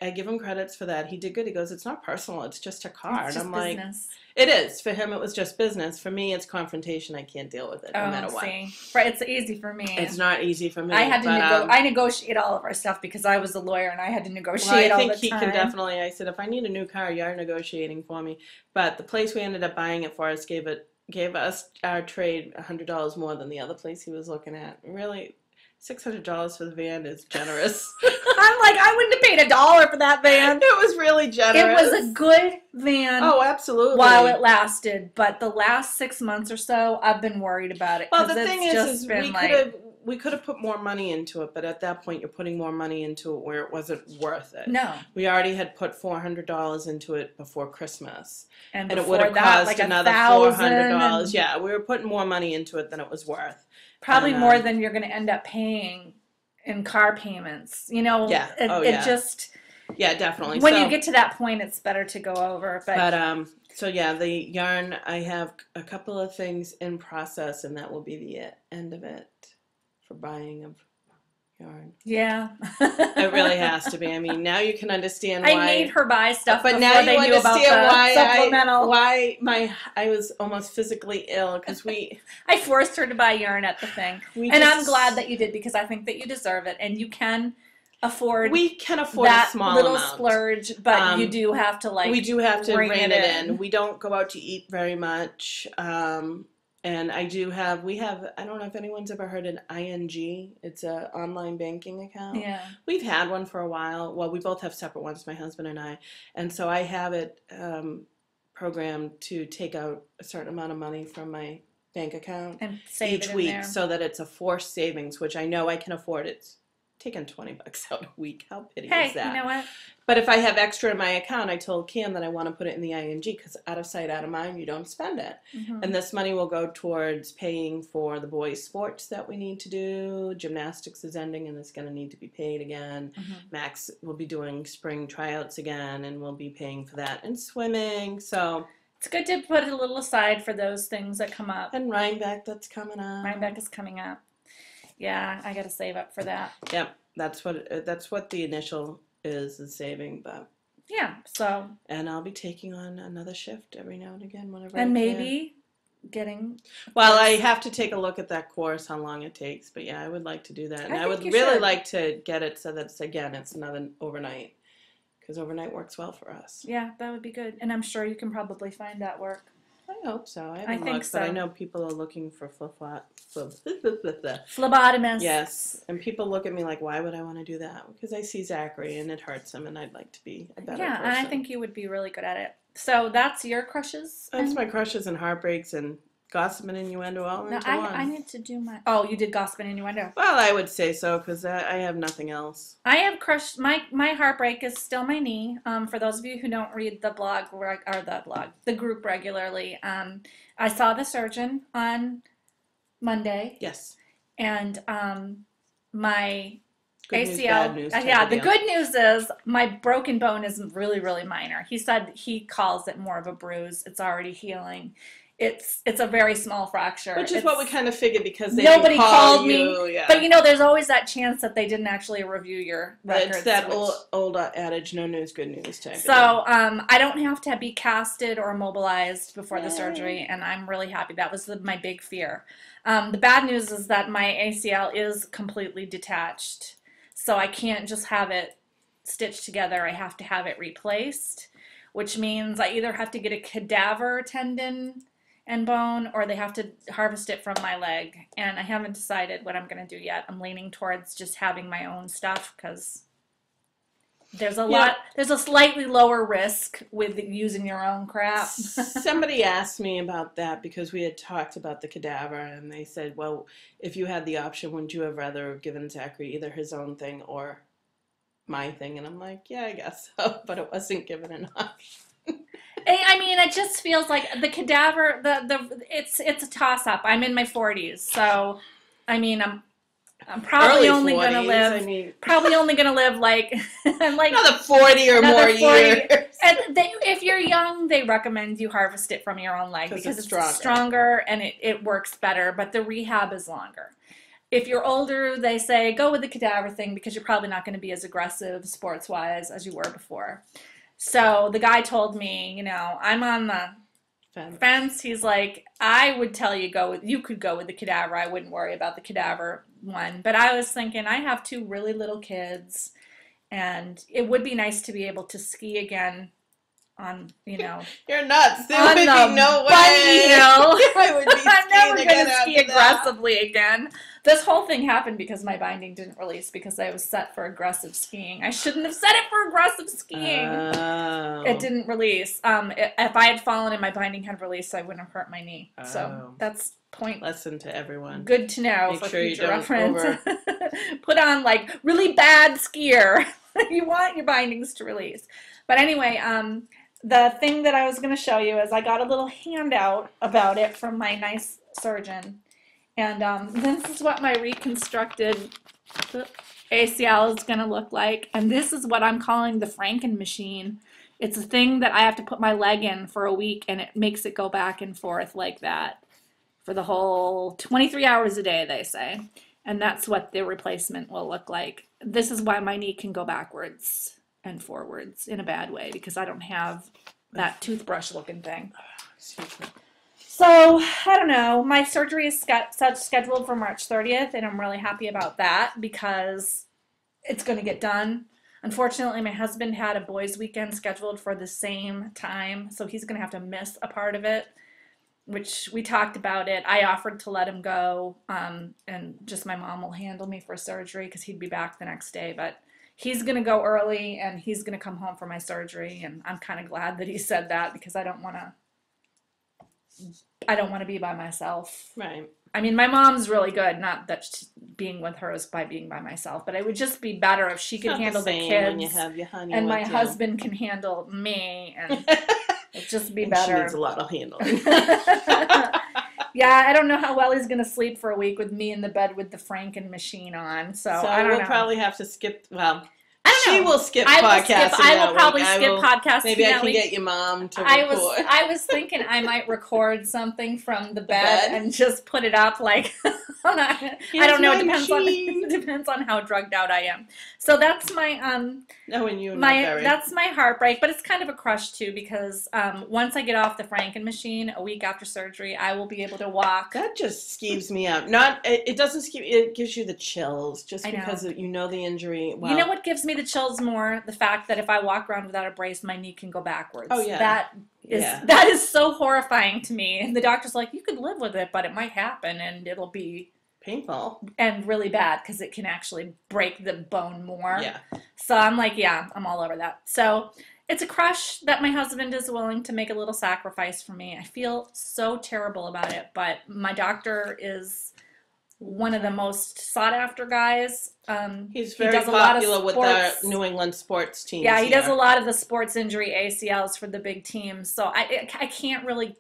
[SPEAKER 1] I give him credits for that. He did good. He goes, it's not personal. It's just a car.
[SPEAKER 2] It's
[SPEAKER 1] and
[SPEAKER 2] just
[SPEAKER 1] I'm
[SPEAKER 2] business.
[SPEAKER 1] Like, it is. For him, it was just business. For me, it's confrontation. I can't deal with it no matter what.
[SPEAKER 2] Right. It's easy for me.
[SPEAKER 1] It's not easy for me.
[SPEAKER 2] I had to I negotiate all of our stuff because I was a lawyer and I had to negotiate all the time.
[SPEAKER 1] I think he can definitely. I said, if I need a new car, you're negotiating for me. But the place we ended up buying it for us gave us our trade $100 more than the other place he was looking at. Really, $600 for the van is generous.
[SPEAKER 2] I'm like, I wouldn't have paid $1 for that van.
[SPEAKER 1] It was really generous.
[SPEAKER 2] It was a good van.
[SPEAKER 1] Oh, absolutely.
[SPEAKER 2] While it lasted, but the last 6 months or so, I've been worried about it.
[SPEAKER 1] Well, the thing is we could have put more money into it, but at that point, you're putting more money into it where it wasn't worth it.
[SPEAKER 2] No.
[SPEAKER 1] We already had put $400 into it before Christmas,
[SPEAKER 2] and
[SPEAKER 1] it would have cost like another $400. Yeah, we were putting more money into it than it was worth.
[SPEAKER 2] Probably more than you're going to end up paying in car payments.
[SPEAKER 1] Yeah. Yeah, definitely.
[SPEAKER 2] When you get to that point, it's better to go over. But
[SPEAKER 1] so yeah, the yarn, I have a couple of things in process, and that will be the end of it for buying of yarn.
[SPEAKER 2] Yeah.
[SPEAKER 1] It really has to be. I mean, now you can understand why.
[SPEAKER 2] I made her buy stuff
[SPEAKER 1] but
[SPEAKER 2] before
[SPEAKER 1] now
[SPEAKER 2] they
[SPEAKER 1] you
[SPEAKER 2] knew about the supplemental.
[SPEAKER 1] I was almost physically ill because
[SPEAKER 2] I forced her to buy yarn at the thing. I'm glad that you did, because I think that you deserve it, and you can afford.
[SPEAKER 1] We can afford
[SPEAKER 2] that
[SPEAKER 1] a small
[SPEAKER 2] little
[SPEAKER 1] amount.
[SPEAKER 2] Splurge, but you do have to
[SPEAKER 1] we do have to rein it in. We don't go out to eat very much. And we have, I don't know if anyone's ever heard an ING. It's an online banking account.
[SPEAKER 2] Yeah.
[SPEAKER 1] We've had one for a while. Well, we both have separate ones, my husband and I. And so I have it programmed to take out a certain amount of money from my bank account
[SPEAKER 2] and save
[SPEAKER 1] each week so that it's a forced savings, which I know I can afford. It's taking $20 out a week. How pity is that?
[SPEAKER 2] You know what?
[SPEAKER 1] But if I have extra in my account, I told Cam that I want to put it in the ING, because out of sight, out of mind, you don't spend it.
[SPEAKER 2] Mm-hmm.
[SPEAKER 1] And this money will go towards paying for the boys' sports that we need to do. Gymnastics is ending and it's going to need to be paid again.
[SPEAKER 2] Mm-hmm.
[SPEAKER 1] Max will be doing spring tryouts again, and we'll be paying for that, and swimming. So
[SPEAKER 2] it's good to put a little aside for those things that come up.
[SPEAKER 1] And Rhinebeck, that's coming up.
[SPEAKER 2] Rhinebeck is coming up. Yeah, I got to save up for that.
[SPEAKER 1] Yep, that's what the initial is saving, but
[SPEAKER 2] Yeah, so.
[SPEAKER 1] And I'll be taking on another shift every now and again whenever
[SPEAKER 2] and
[SPEAKER 1] I
[SPEAKER 2] maybe getting.
[SPEAKER 1] Well, I have to take a look at that course, how long it takes. But yeah, I would like to do that. And I would really like to get it so that it's another overnight. Because overnight works well for us.
[SPEAKER 2] Yeah, that would be good. And I'm sure you can probably find that work.
[SPEAKER 1] I hope so. I haven't looked, but I know people are looking for
[SPEAKER 2] phlebotomists.
[SPEAKER 1] Yes, and people look at me like, why would I want to do that? Because I see Zachary and it hurts him, and I'd like to be a better person.
[SPEAKER 2] And I think you would be really good at it. So that's your crushes?
[SPEAKER 1] That's my crushes and heartbreaks and gossip and innuendo all into one.
[SPEAKER 2] I need to do my... Oh, you did gossip and innuendo.
[SPEAKER 1] Well, I would say so, because I have nothing else.
[SPEAKER 2] I have crushed... My heartbreak is still my knee. For those of you who don't read the the group regularly, I saw the surgeon on Monday.
[SPEAKER 1] Yes.
[SPEAKER 2] And my...
[SPEAKER 1] Good
[SPEAKER 2] ACL,
[SPEAKER 1] news, bad news,
[SPEAKER 2] the good news is my broken bone is really, really minor. He said he calls it more of a bruise. It's already healing. It's a very small fracture.
[SPEAKER 1] Which is what we kind of figured because they
[SPEAKER 2] nobody called
[SPEAKER 1] you,
[SPEAKER 2] me. Yeah. But you know, there's always that chance that they didn't actually review your records.
[SPEAKER 1] It's that old adage, no news, good news type.
[SPEAKER 2] So I don't have to be casted or immobilized before the surgery, and I'm really happy. That was my big fear. The bad news is that my ACL is completely detached. So I can't just have it stitched together. I have to have it replaced, which means I either have to get a cadaver tendon and bone, or they have to harvest it from my leg. And I haven't decided what I'm going to do yet. I'm leaning towards just having my own stuff because there's there's a slightly lower risk with using your own crap.
[SPEAKER 1] Somebody asked me about that because we had talked about the cadaver, and they said, well, if you had the option, wouldn't you have rather given Zachary either his own thing or my thing? And I'm like, yeah, I guess so, but it wasn't given an option.
[SPEAKER 2] I mean, it just feels like the cadaver, it's a toss-up. I'm in my 40s, so, I mean, I'm probably only going to live, like
[SPEAKER 1] another 40 or more years.
[SPEAKER 2] And if you're young, they recommend you harvest it from your own leg because it's stronger and it works better, but the rehab is longer. If you're older, they say go with the cadaver thing because you're probably not going to be as aggressive sports-wise as you were before. So the guy told me, you know, I'm on the fence. He's like, I would tell you you could go with the cadaver. I wouldn't worry about the cadaver one. But I was thinking, I have 2 really little kids, and it would be nice to be able to ski again on, you know.
[SPEAKER 1] You're nuts. There
[SPEAKER 2] would
[SPEAKER 1] be no way.
[SPEAKER 2] I would be I'm never going to ski aggressively again. This whole thing happened because my binding didn't release because I was set for aggressive skiing. I shouldn't have set it for aggressive skiing.
[SPEAKER 1] Oh.
[SPEAKER 2] It didn't release. If I had fallen and my binding had released, I wouldn't have hurt my knee. Oh. So that's point.
[SPEAKER 1] Lesson to everyone.
[SPEAKER 2] Good to know.
[SPEAKER 1] Make
[SPEAKER 2] for
[SPEAKER 1] sure
[SPEAKER 2] future
[SPEAKER 1] you don't
[SPEAKER 2] reference. Put on like really bad skier. You want your bindings to release. But anyway, the thing that I was going to show you is I got a little handout about it from my nice surgeon. And this is what my reconstructed ACL is going to look like. And this is what I'm calling the Franken machine. It's a thing that I have to put my leg in for a week, and it makes it go back and forth like that for the whole 23 hours a day, they say. And that's what the replacement will look like. This is why my knee can go backwards and forwards in a bad way, because I don't have that toothbrush looking thing.
[SPEAKER 1] Excuse me.
[SPEAKER 2] So, I don't know, my surgery is scheduled for March 30th, and I'm really happy about that because it's going to get done. Unfortunately, my husband had a boys' weekend scheduled for the same time, so he's going to have to miss a part of it, which we talked about it. I offered to let him go, and just my mom will handle me for surgery because he'd be back the next day, but he's going to go early, and he's going to come home for my surgery, and I'm kind of glad that he said that because I don't want to be by myself.
[SPEAKER 1] Right.
[SPEAKER 2] I mean, my mom's really good. Not that being with her is by being by myself, but it would just be better if she could handle the kids and my husband can handle me, and it'd just be better.
[SPEAKER 1] She needs a lot of handling.
[SPEAKER 2] Yeah, I don't know how well he's going to sleep for a week with me in the bed with the Franken machine on. So I don't know.
[SPEAKER 1] We'll probably have to skip. Well, I She will skip podcasting.
[SPEAKER 2] I will probably skip podcasting.
[SPEAKER 1] Maybe I can get your mom to record.
[SPEAKER 2] I was thinking I might record something from the bed and just put it up like I don't know. It depends on how drugged out I am. So that's my that's my heartbreak, but it's kind of a crush too because once I get off the Franken machine a week after surgery, I will be able to walk.
[SPEAKER 1] That just skeeves me up. It doesn't skeeve. It gives you the chills just because you know the injury. Well,
[SPEAKER 2] you know what gives me the chills more? The fact that if I walk around without a brace, my knee can go backwards.
[SPEAKER 1] Oh yeah.
[SPEAKER 2] That is so horrifying to me. And the doctor's like, you could live with it, but it might happen and it'll be
[SPEAKER 1] painful
[SPEAKER 2] and really bad because it can actually break the bone more.
[SPEAKER 1] Yeah.
[SPEAKER 2] So I'm like, yeah, I'm all over that. So it's a crush that my husband is willing to make a little sacrifice for me. I feel so terrible about it, but my doctor is one of the most sought after guys.
[SPEAKER 1] He's very popular with the New England sports teams.
[SPEAKER 2] Yeah, he does a lot of the sports injury ACLs for the big teams. So I can't really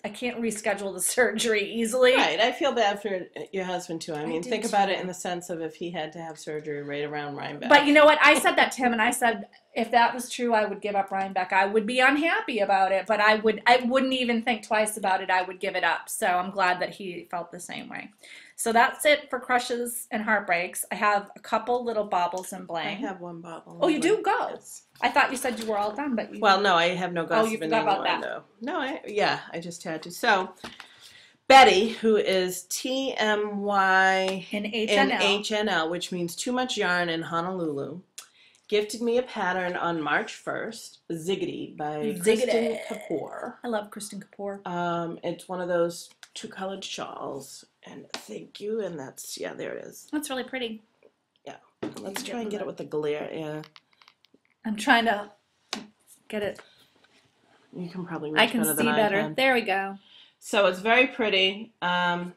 [SPEAKER 2] I can't reschedule the surgery easily.
[SPEAKER 1] Right. I feel bad for your husband, too. I mean, think about it in the sense of if he had to have surgery right around Rhinebeck.
[SPEAKER 2] But you know what? I said that to him, and I said, if that was true, I would give up Rhinebeck. I would be unhappy about it, but I wouldn't even think twice about it. I would give it up. So I'm glad that he felt the same way. So that's it for crushes and heartbreaks. I have a couple little baubles and bling.
[SPEAKER 1] I have one bauble.
[SPEAKER 2] Oh, you do? Go. Yes. I thought you said you were all done, but
[SPEAKER 1] well, no, I have no gossip.
[SPEAKER 2] Oh, you forgot about that.
[SPEAKER 1] Though. No, I just had to. So, Betty, who is TMY
[SPEAKER 2] in HNL,
[SPEAKER 1] which means too much yarn in Honolulu, gifted me a pattern on March 1st, Ziggity by Kristen Kapoor.
[SPEAKER 2] I love Kristen Kapoor.
[SPEAKER 1] It's one of those two-colored shawls, and thank you, and that's, there it is.
[SPEAKER 2] That's really pretty.
[SPEAKER 1] Yeah, let's try and get it with the glare, yeah.
[SPEAKER 2] I'm trying to get it.
[SPEAKER 1] You can probably reach
[SPEAKER 2] I can see better. There we go.
[SPEAKER 1] So it's very pretty. So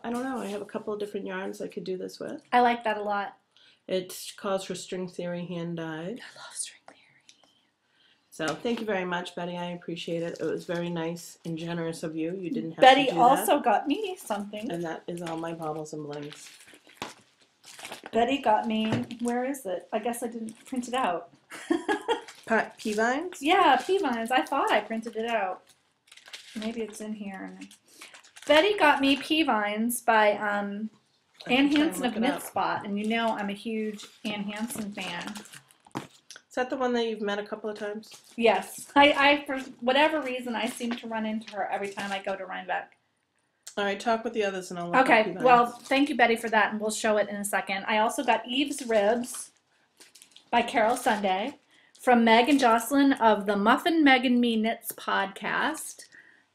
[SPEAKER 1] I don't know. I have a couple of different yarns I could do this with.
[SPEAKER 2] I like that a lot.
[SPEAKER 1] It calls for string theory hand dyed.
[SPEAKER 2] I love string theory.
[SPEAKER 1] So thank you very much, Betty. I appreciate it. It was very nice and generous of you. You didn't have
[SPEAKER 2] Betty
[SPEAKER 1] to do that.
[SPEAKER 2] also got me something.
[SPEAKER 1] And that is all my baubles and blings.
[SPEAKER 2] Betty got me, where is it? I guess I didn't print it out.
[SPEAKER 1] Pea vines?
[SPEAKER 2] Yeah, pea vines. I thought I printed it out. Maybe it's in here. Betty got me pea vines by Ann Hansen of Myth Spot. And you know I'm a huge Ann Hansen fan.
[SPEAKER 1] Is that the one that you've met a couple of times?
[SPEAKER 2] Yes. I for whatever reason, I seem to run into her every time I go to Rhinebeck.
[SPEAKER 1] All right, talk with the others and I'll look
[SPEAKER 2] Okay, well, thank you, Betty, for that, and we'll show it in a second. I also got Eve's Ribs by Carol Sunday from Meg and Jocelyn of the Muffin, Meg and Me Knits podcast.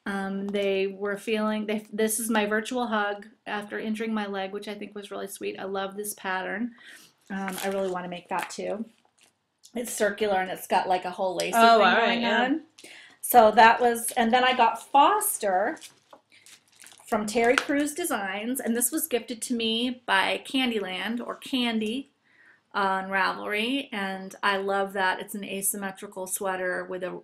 [SPEAKER 2] They were feeling, this is my virtual hug after injuring my leg, which I think was really sweet. I love this pattern. I really want to make that too. It's circular and it's got like a whole lacy thing going on. So that was, and then I got Foster from Terry Cruz Designs, and this was gifted to me by Candyland, or Candy, on Ravelry, and I love that. It's an asymmetrical sweater with a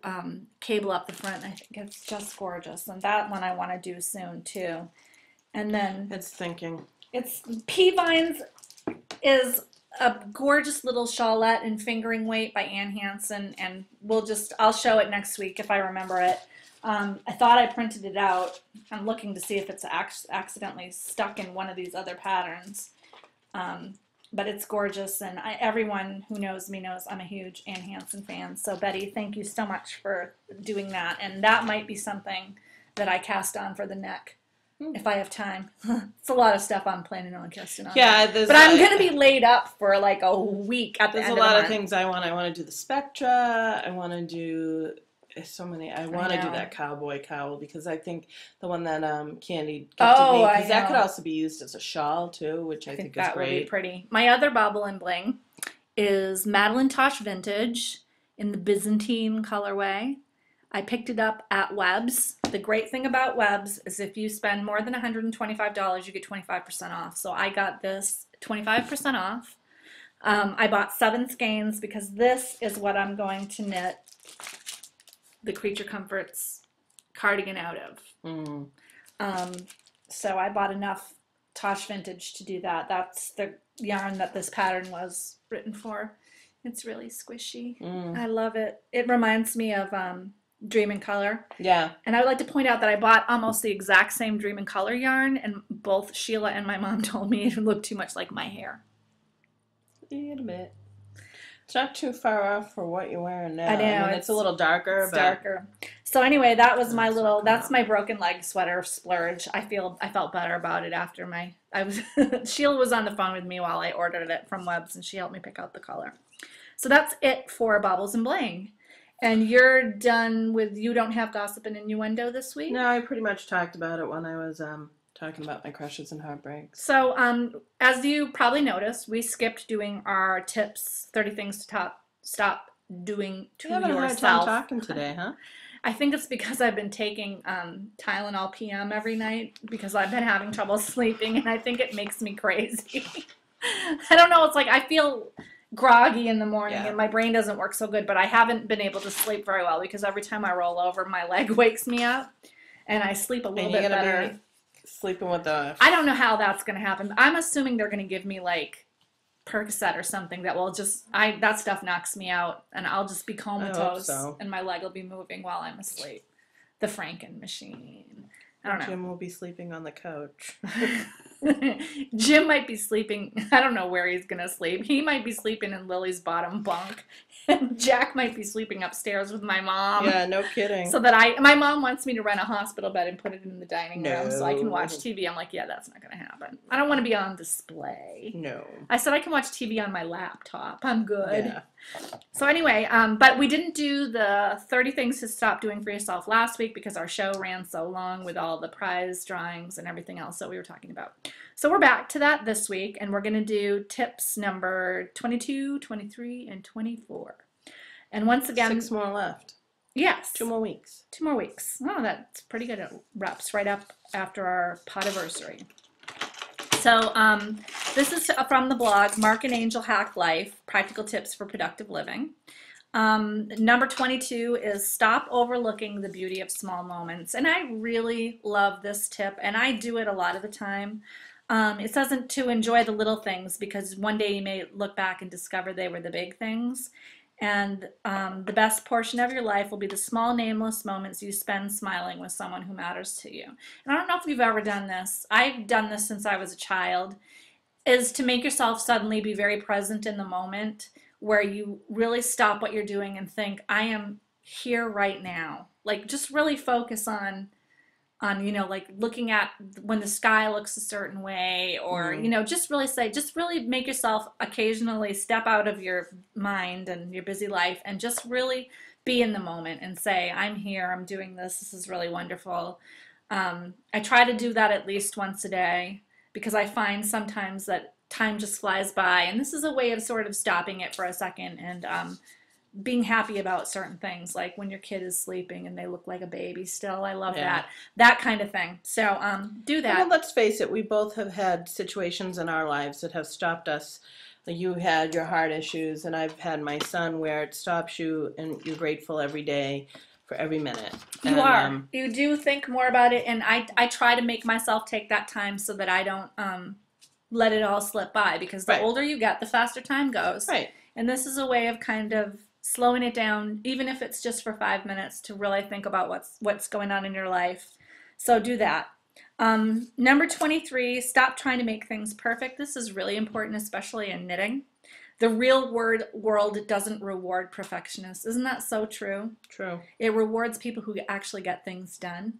[SPEAKER 2] cable up the front. I think it's just gorgeous, and that one I want to do soon, too. And then...
[SPEAKER 1] It's
[SPEAKER 2] Pea Vines is a gorgeous little shawlette in fingering weight by Ann Hansen, and I'll show it next week if I remember it. I thought I printed it out. I'm looking to see if it's accidentally stuck in one of these other patterns. But it's gorgeous, and everyone who knows me knows I'm a huge Ann Hansen fan. So Betty, thank you so much for doing that. And that might be something that I cast on for the neck if I have time. It's a lot of stuff I'm planning on casting on.
[SPEAKER 1] Yeah,
[SPEAKER 2] but I'm going to be laid up for like a week at the end of the month.
[SPEAKER 1] There's a lot of things I want. I want to do the Spectra. I want to do... so many. I want to do that cowboy cowl because I think the one that Candy gifted me, because that could also be used as a shawl too, which I think is
[SPEAKER 2] that
[SPEAKER 1] great.
[SPEAKER 2] Would be pretty. My other bauble and bling is Madeline Tosh Vintage in the Byzantine colorway. I picked it up at Webb's. The great thing about Webb's is if you spend more than $125, you get 25% off. So I got this 25% off. I bought 7 skeins because this is what I'm going to knit the Creature Comforts cardigan out of. So I bought enough Tosh Vintage to do that. That's the yarn that this pattern was written for. It's really squishy. I love it. It reminds me of Dream in Color.
[SPEAKER 1] Yeah.
[SPEAKER 2] And I would like to point out that I bought almost the exact same Dream in Color yarn, and both Sheila and my mom told me it looked too much like my hair.
[SPEAKER 1] A little bit. It's not too far off for what you're wearing now.
[SPEAKER 2] I know.
[SPEAKER 1] I mean, it's a little darker.
[SPEAKER 2] It's darker. So anyway, that was my little, that's my broken leg sweater splurge. I felt better about it after Sheila was on the phone with me while I ordered it from Webb's, and she helped me pick out the color. So that's it for Baubles and Bling. And you're done with You Don't Have Gossip and Innuendo this week?
[SPEAKER 1] No, I pretty much talked about it when I was talking about my crushes and heartbreaks.
[SPEAKER 2] So as you probably noticed, we skipped doing our tips, 30 things to stop doing to yourself.
[SPEAKER 1] You're having a hard time talking today, huh?
[SPEAKER 2] I think it's because I've been taking Tylenol PM every night because I've been having trouble sleeping, and I think it makes me crazy. I don't know. It's like I feel groggy in the morning and my brain doesn't work so good, but I haven't been able to sleep very well because every time I roll over, my leg wakes me up, and I sleep a little bit better.
[SPEAKER 1] Sleeping with the...
[SPEAKER 2] I don't know how that's going to happen. I'm assuming they're going to give me like Percocet or something that will just, that stuff knocks me out, and I'll just be comatose, and my leg will be moving while I'm asleep. The Franken machine. I don't know.
[SPEAKER 1] Jim will be sleeping on the couch.
[SPEAKER 2] Jim might be sleeping, I don't know where he's going to sleep. He might be sleeping in Lily's bottom bunk. And Jack might be sleeping upstairs with my mom.
[SPEAKER 1] Yeah, no kidding.
[SPEAKER 2] So that my mom wants me to rent a hospital bed and put it in the dining room so I can watch TV. I'm like, yeah, that's not going to happen. I don't want to be on display.
[SPEAKER 1] No.
[SPEAKER 2] I said I can watch TV on my laptop. I'm good.
[SPEAKER 1] Yeah.
[SPEAKER 2] So anyway, but we didn't do the 30 things to stop doing for yourself last week because our show ran so long with all the prize drawings and everything else that we were talking about. So we're back to that this week, and we're going to do tips number 22, 23, and 24. And once again...
[SPEAKER 1] 6 more left.
[SPEAKER 2] Yes.
[SPEAKER 1] 2 more weeks.
[SPEAKER 2] 2 more weeks. Oh, that's pretty good. It wraps right up after our podiversary. So this is from the blog, Mark and Angel Hack Life, Practical Tips for Productive Living. Number 22 is stop overlooking the beauty of small moments. And I really love this tip, and I do it a lot of the time. It says to enjoy the little things because one day you may look back and discover they were the big things. And the best portion of your life will be the small, nameless moments you spend smiling with someone who matters to you. And I don't know if you've ever done this. I've done this since I was a child, is to make yourself suddenly be very present in the moment where you really stop what you're doing and think, I am here right now. Like, just really focus on like looking at when the sky looks a certain way, or, just really make yourself occasionally step out of your mind and your busy life and just really be in the moment and say, I'm here, I'm doing this, this is really wonderful. I try to do that at least once a day because I find sometimes that time just flies by, and this is a way of sort of stopping it for a second and being happy about certain things, like when your kid is sleeping and they look like a baby still. I love that kind of thing. So do that.
[SPEAKER 1] Well, let's face it, we both have had situations in our lives that have stopped us. You had your heart issues, and I've had my son, where it stops you and you're grateful every day for every minute.
[SPEAKER 2] You are. You do think more about it, and I try to make myself take that time so that I don't let it all slip by, because the older you get, the faster time goes. Right. And this is a way of kind of slowing it down, even if it's just for 5 minutes, to really think about what's going on in your life. So do that. Number 23, stop trying to make things perfect. This is really important, especially in knitting. The real world doesn't reward perfectionists. Isn't that so true? True. It rewards people who actually get things done.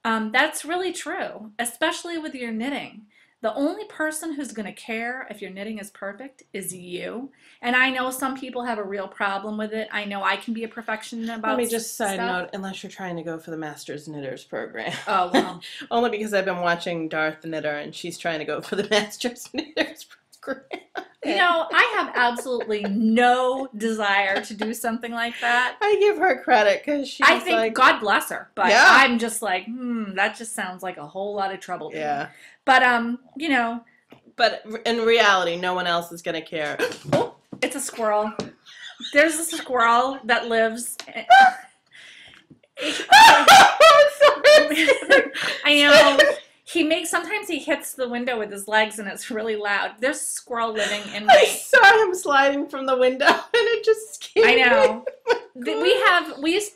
[SPEAKER 2] That's really true, especially with your knitting. The only person who's going to care if your knitting is perfect is you. And I know some people have a real problem with it. I know I can be a perfectionist about stuff. Let me just side note,
[SPEAKER 1] unless you're trying to go for the Masters Knitters program.
[SPEAKER 2] Oh, well.
[SPEAKER 1] Only because I've been watching Darth the Knitter, and she's trying to go for the Masters Knitters program.
[SPEAKER 2] You know, I have absolutely no desire to do something like that.
[SPEAKER 1] I give her credit because she's
[SPEAKER 2] I think, God bless her. But I'm just like, that just sounds like a whole lot of trouble to me. But, you know.
[SPEAKER 1] But in reality, no one else is going to care.
[SPEAKER 2] Oh, it's a squirrel. There's a squirrel that lives. I know. Sometimes he hits the window with his legs and it's really loud. There's a squirrel living in
[SPEAKER 1] I saw him sliding from the window and it just scared me.
[SPEAKER 2] I know.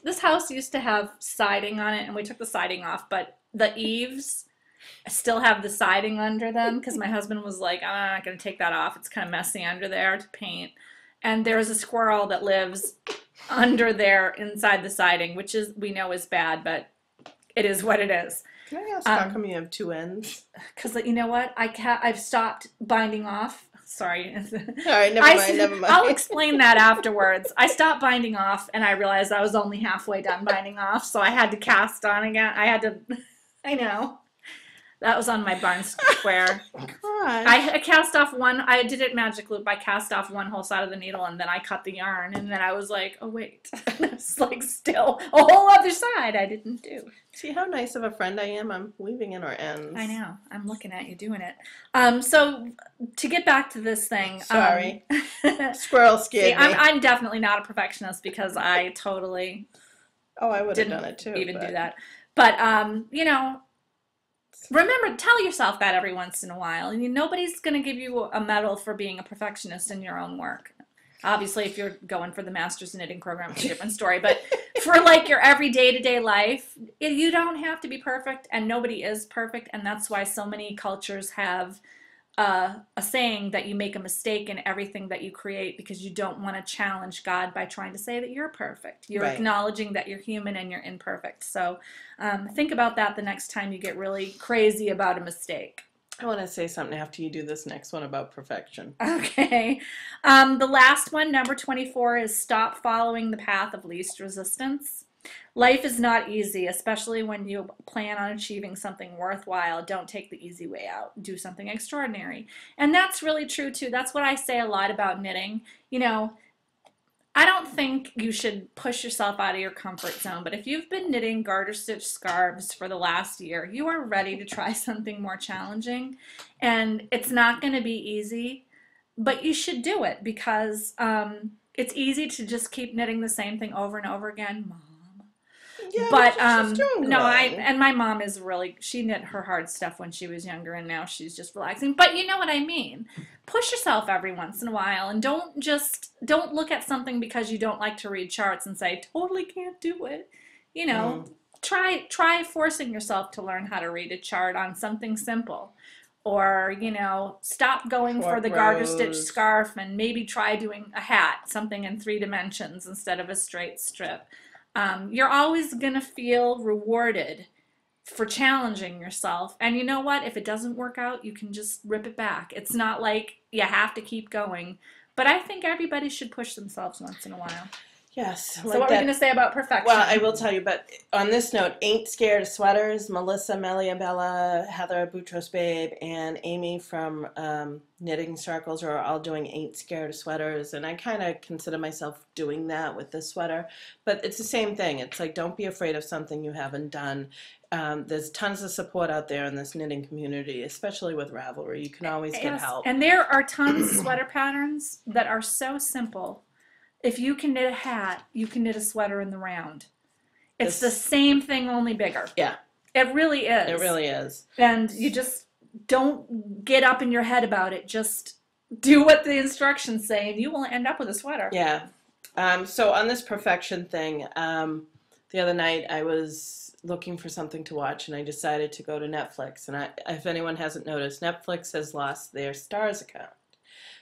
[SPEAKER 2] This house used to have siding on it and we took the siding off, but the eaves still have the siding under them because my husband was like, I'm not going to take that off. It's kind of messy under there to paint. And there's a squirrel that lives under there inside the siding, which we know is bad, but it is what it is.
[SPEAKER 1] Can I ask how come you have two ends?
[SPEAKER 2] Because you know what? I've stopped binding off. Sorry.
[SPEAKER 1] All right, never mind.
[SPEAKER 2] I'll explain that afterwards. I stopped binding off, and I realized I was only halfway done binding off, so I had to cast on again. I know. That was on my Barn Square. I cast off one. I did it magic loop. I cast off one whole side of the needle, and then I cut the yarn, and then I was like, oh, wait. It's like still a whole other side I didn't do.
[SPEAKER 1] See how nice of a friend I am? I'm weaving in our ends.
[SPEAKER 2] I know. I'm looking at you doing it. So to get back to this thing.
[SPEAKER 1] Sorry. Squirrel scared me.
[SPEAKER 2] I'm definitely not a perfectionist because I totally
[SPEAKER 1] I would have done it too.
[SPEAKER 2] Do that. But, you know, remember, tell yourself that every once in a while. And nobody's going to give you a medal for being a perfectionist in your own work. Obviously, if you're going for the master's knitting program, it's a different story. But for like your every day-to-day life, you don't have to be perfect, and nobody is perfect. And that's why so many cultures have a saying that you make a mistake in everything that you create because you don't want to challenge God by trying to say that you're perfect. You're acknowledging that you're human and you're imperfect. So think about that the next time you get really crazy about a mistake.
[SPEAKER 1] I want to say something after you do this next one about perfection.
[SPEAKER 2] Okay. The last one, number 24, is stop following the path of least resistance. Life is not easy, especially when you plan on achieving something worthwhile. Don't take the easy way out. Do something extraordinary. And that's really true, too. That's what I say a lot about knitting. You know, I don't think you should push yourself out of your comfort zone, but if you've been knitting garter stitch scarves for the last year, you are ready to try something more challenging. And it's not going to be easy, but you should do it because it's easy to just keep knitting the same thing over and over again. Mom.
[SPEAKER 1] Yeah,
[SPEAKER 2] but no, and my mom is really, she knit her hard stuff when she was younger and now she's just relaxing. But you know what I mean. Push yourself every once in a while and don't look at something because you don't like to read charts and say, totally can't do it. You know, try forcing yourself to learn how to read a chart on something simple. Or, you know, stop going for the garter stitch scarf and maybe try doing a hat, something in 3 dimensions instead of a straight strip. You're always going to feel rewarded for challenging yourself. And you know what? If it doesn't work out, you can just rip it back. It's not like you have to keep going. But I think everybody should push themselves once in a while.
[SPEAKER 1] Yes.
[SPEAKER 2] So what are we going to say about perfection?
[SPEAKER 1] Well, I will tell you, but on this note, Ain't Scared of Sweaters, Melissa, Meliabella, Heather, Boutros Babe, and Amy from Knitting Circles are all doing Ain't Scared of Sweaters, and I kind of consider myself doing that with this sweater, but it's the same thing. It's like, don't be afraid of something you haven't done. There's tons of support out there in this knitting community, especially with Ravelry. You can always get help.
[SPEAKER 2] And there are tons of sweater patterns that are so simple. If you can knit a hat, you can knit a sweater in the round. It's the same thing, only bigger.
[SPEAKER 1] Yeah.
[SPEAKER 2] It really is.
[SPEAKER 1] It really is.
[SPEAKER 2] And you just don't get up in your head about it. Just do what the instructions say, and you will end up with a sweater.
[SPEAKER 1] Yeah. So on this perfection thing, the other night I was looking for something to watch, and I decided to go to Netflix. And if anyone hasn't noticed, Netflix has lost their Stars account.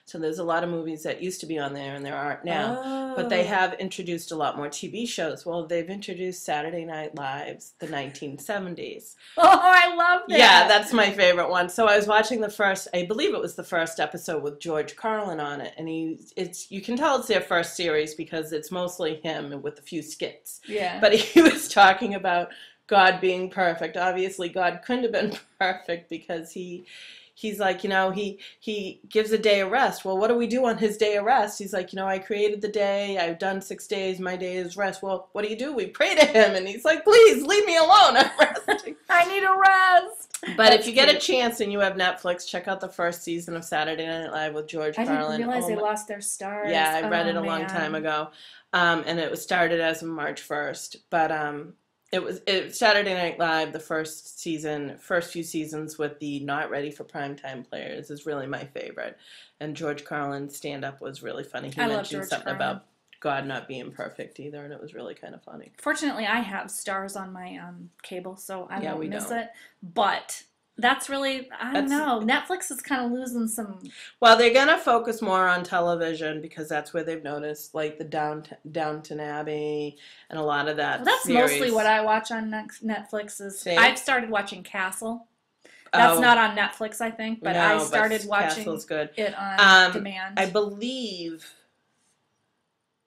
[SPEAKER 1] So there's a lot of movies that used to be on there and there aren't now. Oh. But they have introduced a lot more TV shows. Well, they've introduced Saturday Night Live's the 1970s.
[SPEAKER 2] Oh, I love that.
[SPEAKER 1] Yeah, that's my favorite one. So I was watching I believe it was the first episode with George Carlin on it. And you can tell it's their first series because it's mostly him with a few skits.
[SPEAKER 2] Yeah.
[SPEAKER 1] But he was talking about God being perfect. Obviously, God couldn't have been perfect because He's like, you know, he gives a day of rest. Well, what do we do on his day of rest? He's like, you know, I created the day. I've done 6 days. My day is rest. Well, what do? We pray to him. And he's like, please, leave me alone. I'm resting.
[SPEAKER 2] I need a rest.
[SPEAKER 1] But if you get a chance and you have Netflix, check out the first season of Saturday Night Live with George Carlin.
[SPEAKER 2] I didn't realize they lost their stars.
[SPEAKER 1] Yeah, I read it a long time ago. And it was started as of March 1st. But It Saturday Night Live, the first few seasons with the not ready for primetime players is really my favorite. And George Carlin's stand-up was really funny. He mentioned something about God not being perfect either, and it was really kind of funny.
[SPEAKER 2] Fortunately, I have Stars on my cable, so I won't miss it. But that's really, I don't know. Netflix is kind of losing some.
[SPEAKER 1] Well, they're going to focus more on television because that's where they've noticed, like the Downton Abbey and a lot of that.
[SPEAKER 2] Well, that's
[SPEAKER 1] series.
[SPEAKER 2] Mostly what I watch on Netflix. I've started watching Castle. That's not on Netflix, I think, but I started watching
[SPEAKER 1] good.
[SPEAKER 2] It on demand.
[SPEAKER 1] I believe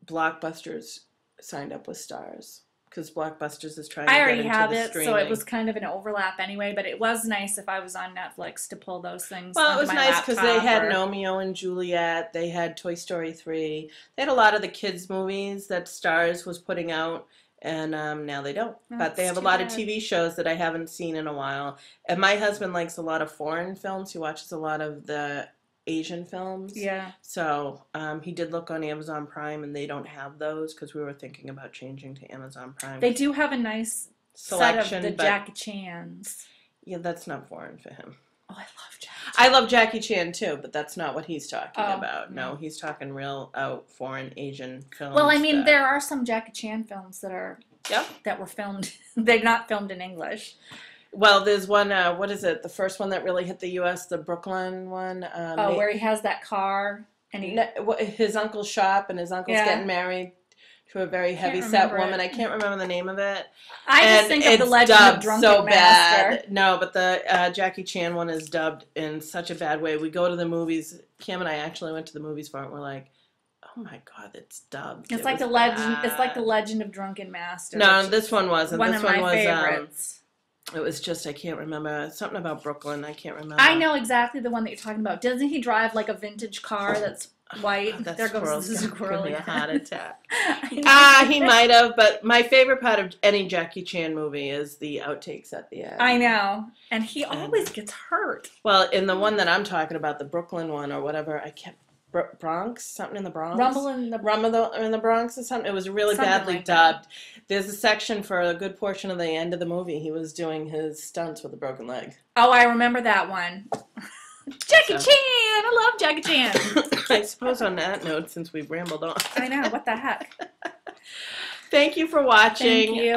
[SPEAKER 1] Blockbusters signed up with Stars. Because Blockbusters is trying to get into the streaming. I already have it,
[SPEAKER 2] so it was kind of an overlap anyway, but it was nice if I was on Netflix to pull those things
[SPEAKER 1] Well, it was nice because they had Romeo and Juliet, they had Toy Story 3, they had a lot of the kids' movies that Stars was putting out, and now they don't. But they have a lot of TV shows that I haven't seen in a while. And my husband likes a lot of foreign films. He watches a lot of the Asian films.
[SPEAKER 2] Yeah.
[SPEAKER 1] So he did look on Amazon Prime, and they don't have those because we were thinking about changing to Amazon Prime.
[SPEAKER 2] They do have a nice selection set of the Jackie Chans.
[SPEAKER 1] Yeah, that's not foreign for him.
[SPEAKER 2] Oh, I love Jackie Chan.
[SPEAKER 1] I love Jackie Chan too, but that's not what he's talking about. No, he's talking real out foreign Asian films.
[SPEAKER 2] Well, I mean, there are some Jackie Chan films that are that were filmed. They're not filmed in English.
[SPEAKER 1] Well, there's one, what is it? The first one that really hit the U.S., the Brooklyn one.
[SPEAKER 2] Where he has that car and
[SPEAKER 1] his uncle's shop and his uncle's getting married to a very heavy-set woman. I can't remember the name of it.
[SPEAKER 2] I just think of The Legend of Drunken
[SPEAKER 1] so
[SPEAKER 2] Master.
[SPEAKER 1] Bad. No, but the Jackie Chan one is dubbed in such a bad way. We go to the movies. Kim and I actually went to the movies for it, and we're like, oh my God, it's dubbed.
[SPEAKER 2] It's like the legend. It's like The Legend of Drunken Master.
[SPEAKER 1] No, this one wasn't.
[SPEAKER 2] One
[SPEAKER 1] this
[SPEAKER 2] of my favorites.
[SPEAKER 1] It was just, I can't remember. Something about Brooklyn. I can't remember.
[SPEAKER 2] I know exactly the one that you're talking about. Doesn't he drive like a vintage car that's white?
[SPEAKER 1] Oh,
[SPEAKER 2] there goes the squirrel.
[SPEAKER 1] Give me a heart attack. He might have, but my favorite part of any Jackie Chan movie is the outtakes at the end.
[SPEAKER 2] I know. And he always gets hurt.
[SPEAKER 1] Well, in the one that I'm talking about, the Brooklyn one or whatever, I kept... Bronx, something in the Bronx.
[SPEAKER 2] Rumble in the
[SPEAKER 1] Bronx or something. It was really badly dubbed. There's a section for a good portion of the end of the movie. He was doing his stunts with a broken leg.
[SPEAKER 2] Oh, I remember that one. Jackie Chan! I love Jackie Chan.
[SPEAKER 1] I suppose on that note, since we've rambled on.
[SPEAKER 2] I know. What the heck?
[SPEAKER 1] Thank you for watching.
[SPEAKER 2] Thank you.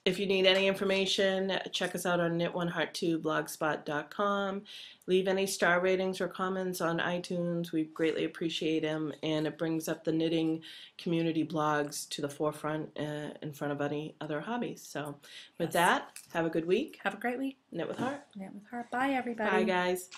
[SPEAKER 1] If you need any information, check us out on knit1heart2blogspot.com. Leave any star ratings or comments on iTunes. We greatly appreciate them, and it brings up the knitting community blogs to the forefront in front of any other hobbies. So with that, have a good week.
[SPEAKER 2] Have a great week.
[SPEAKER 1] Knit with Heart.
[SPEAKER 2] Knit with Heart. Bye, everybody.
[SPEAKER 1] Bye, guys.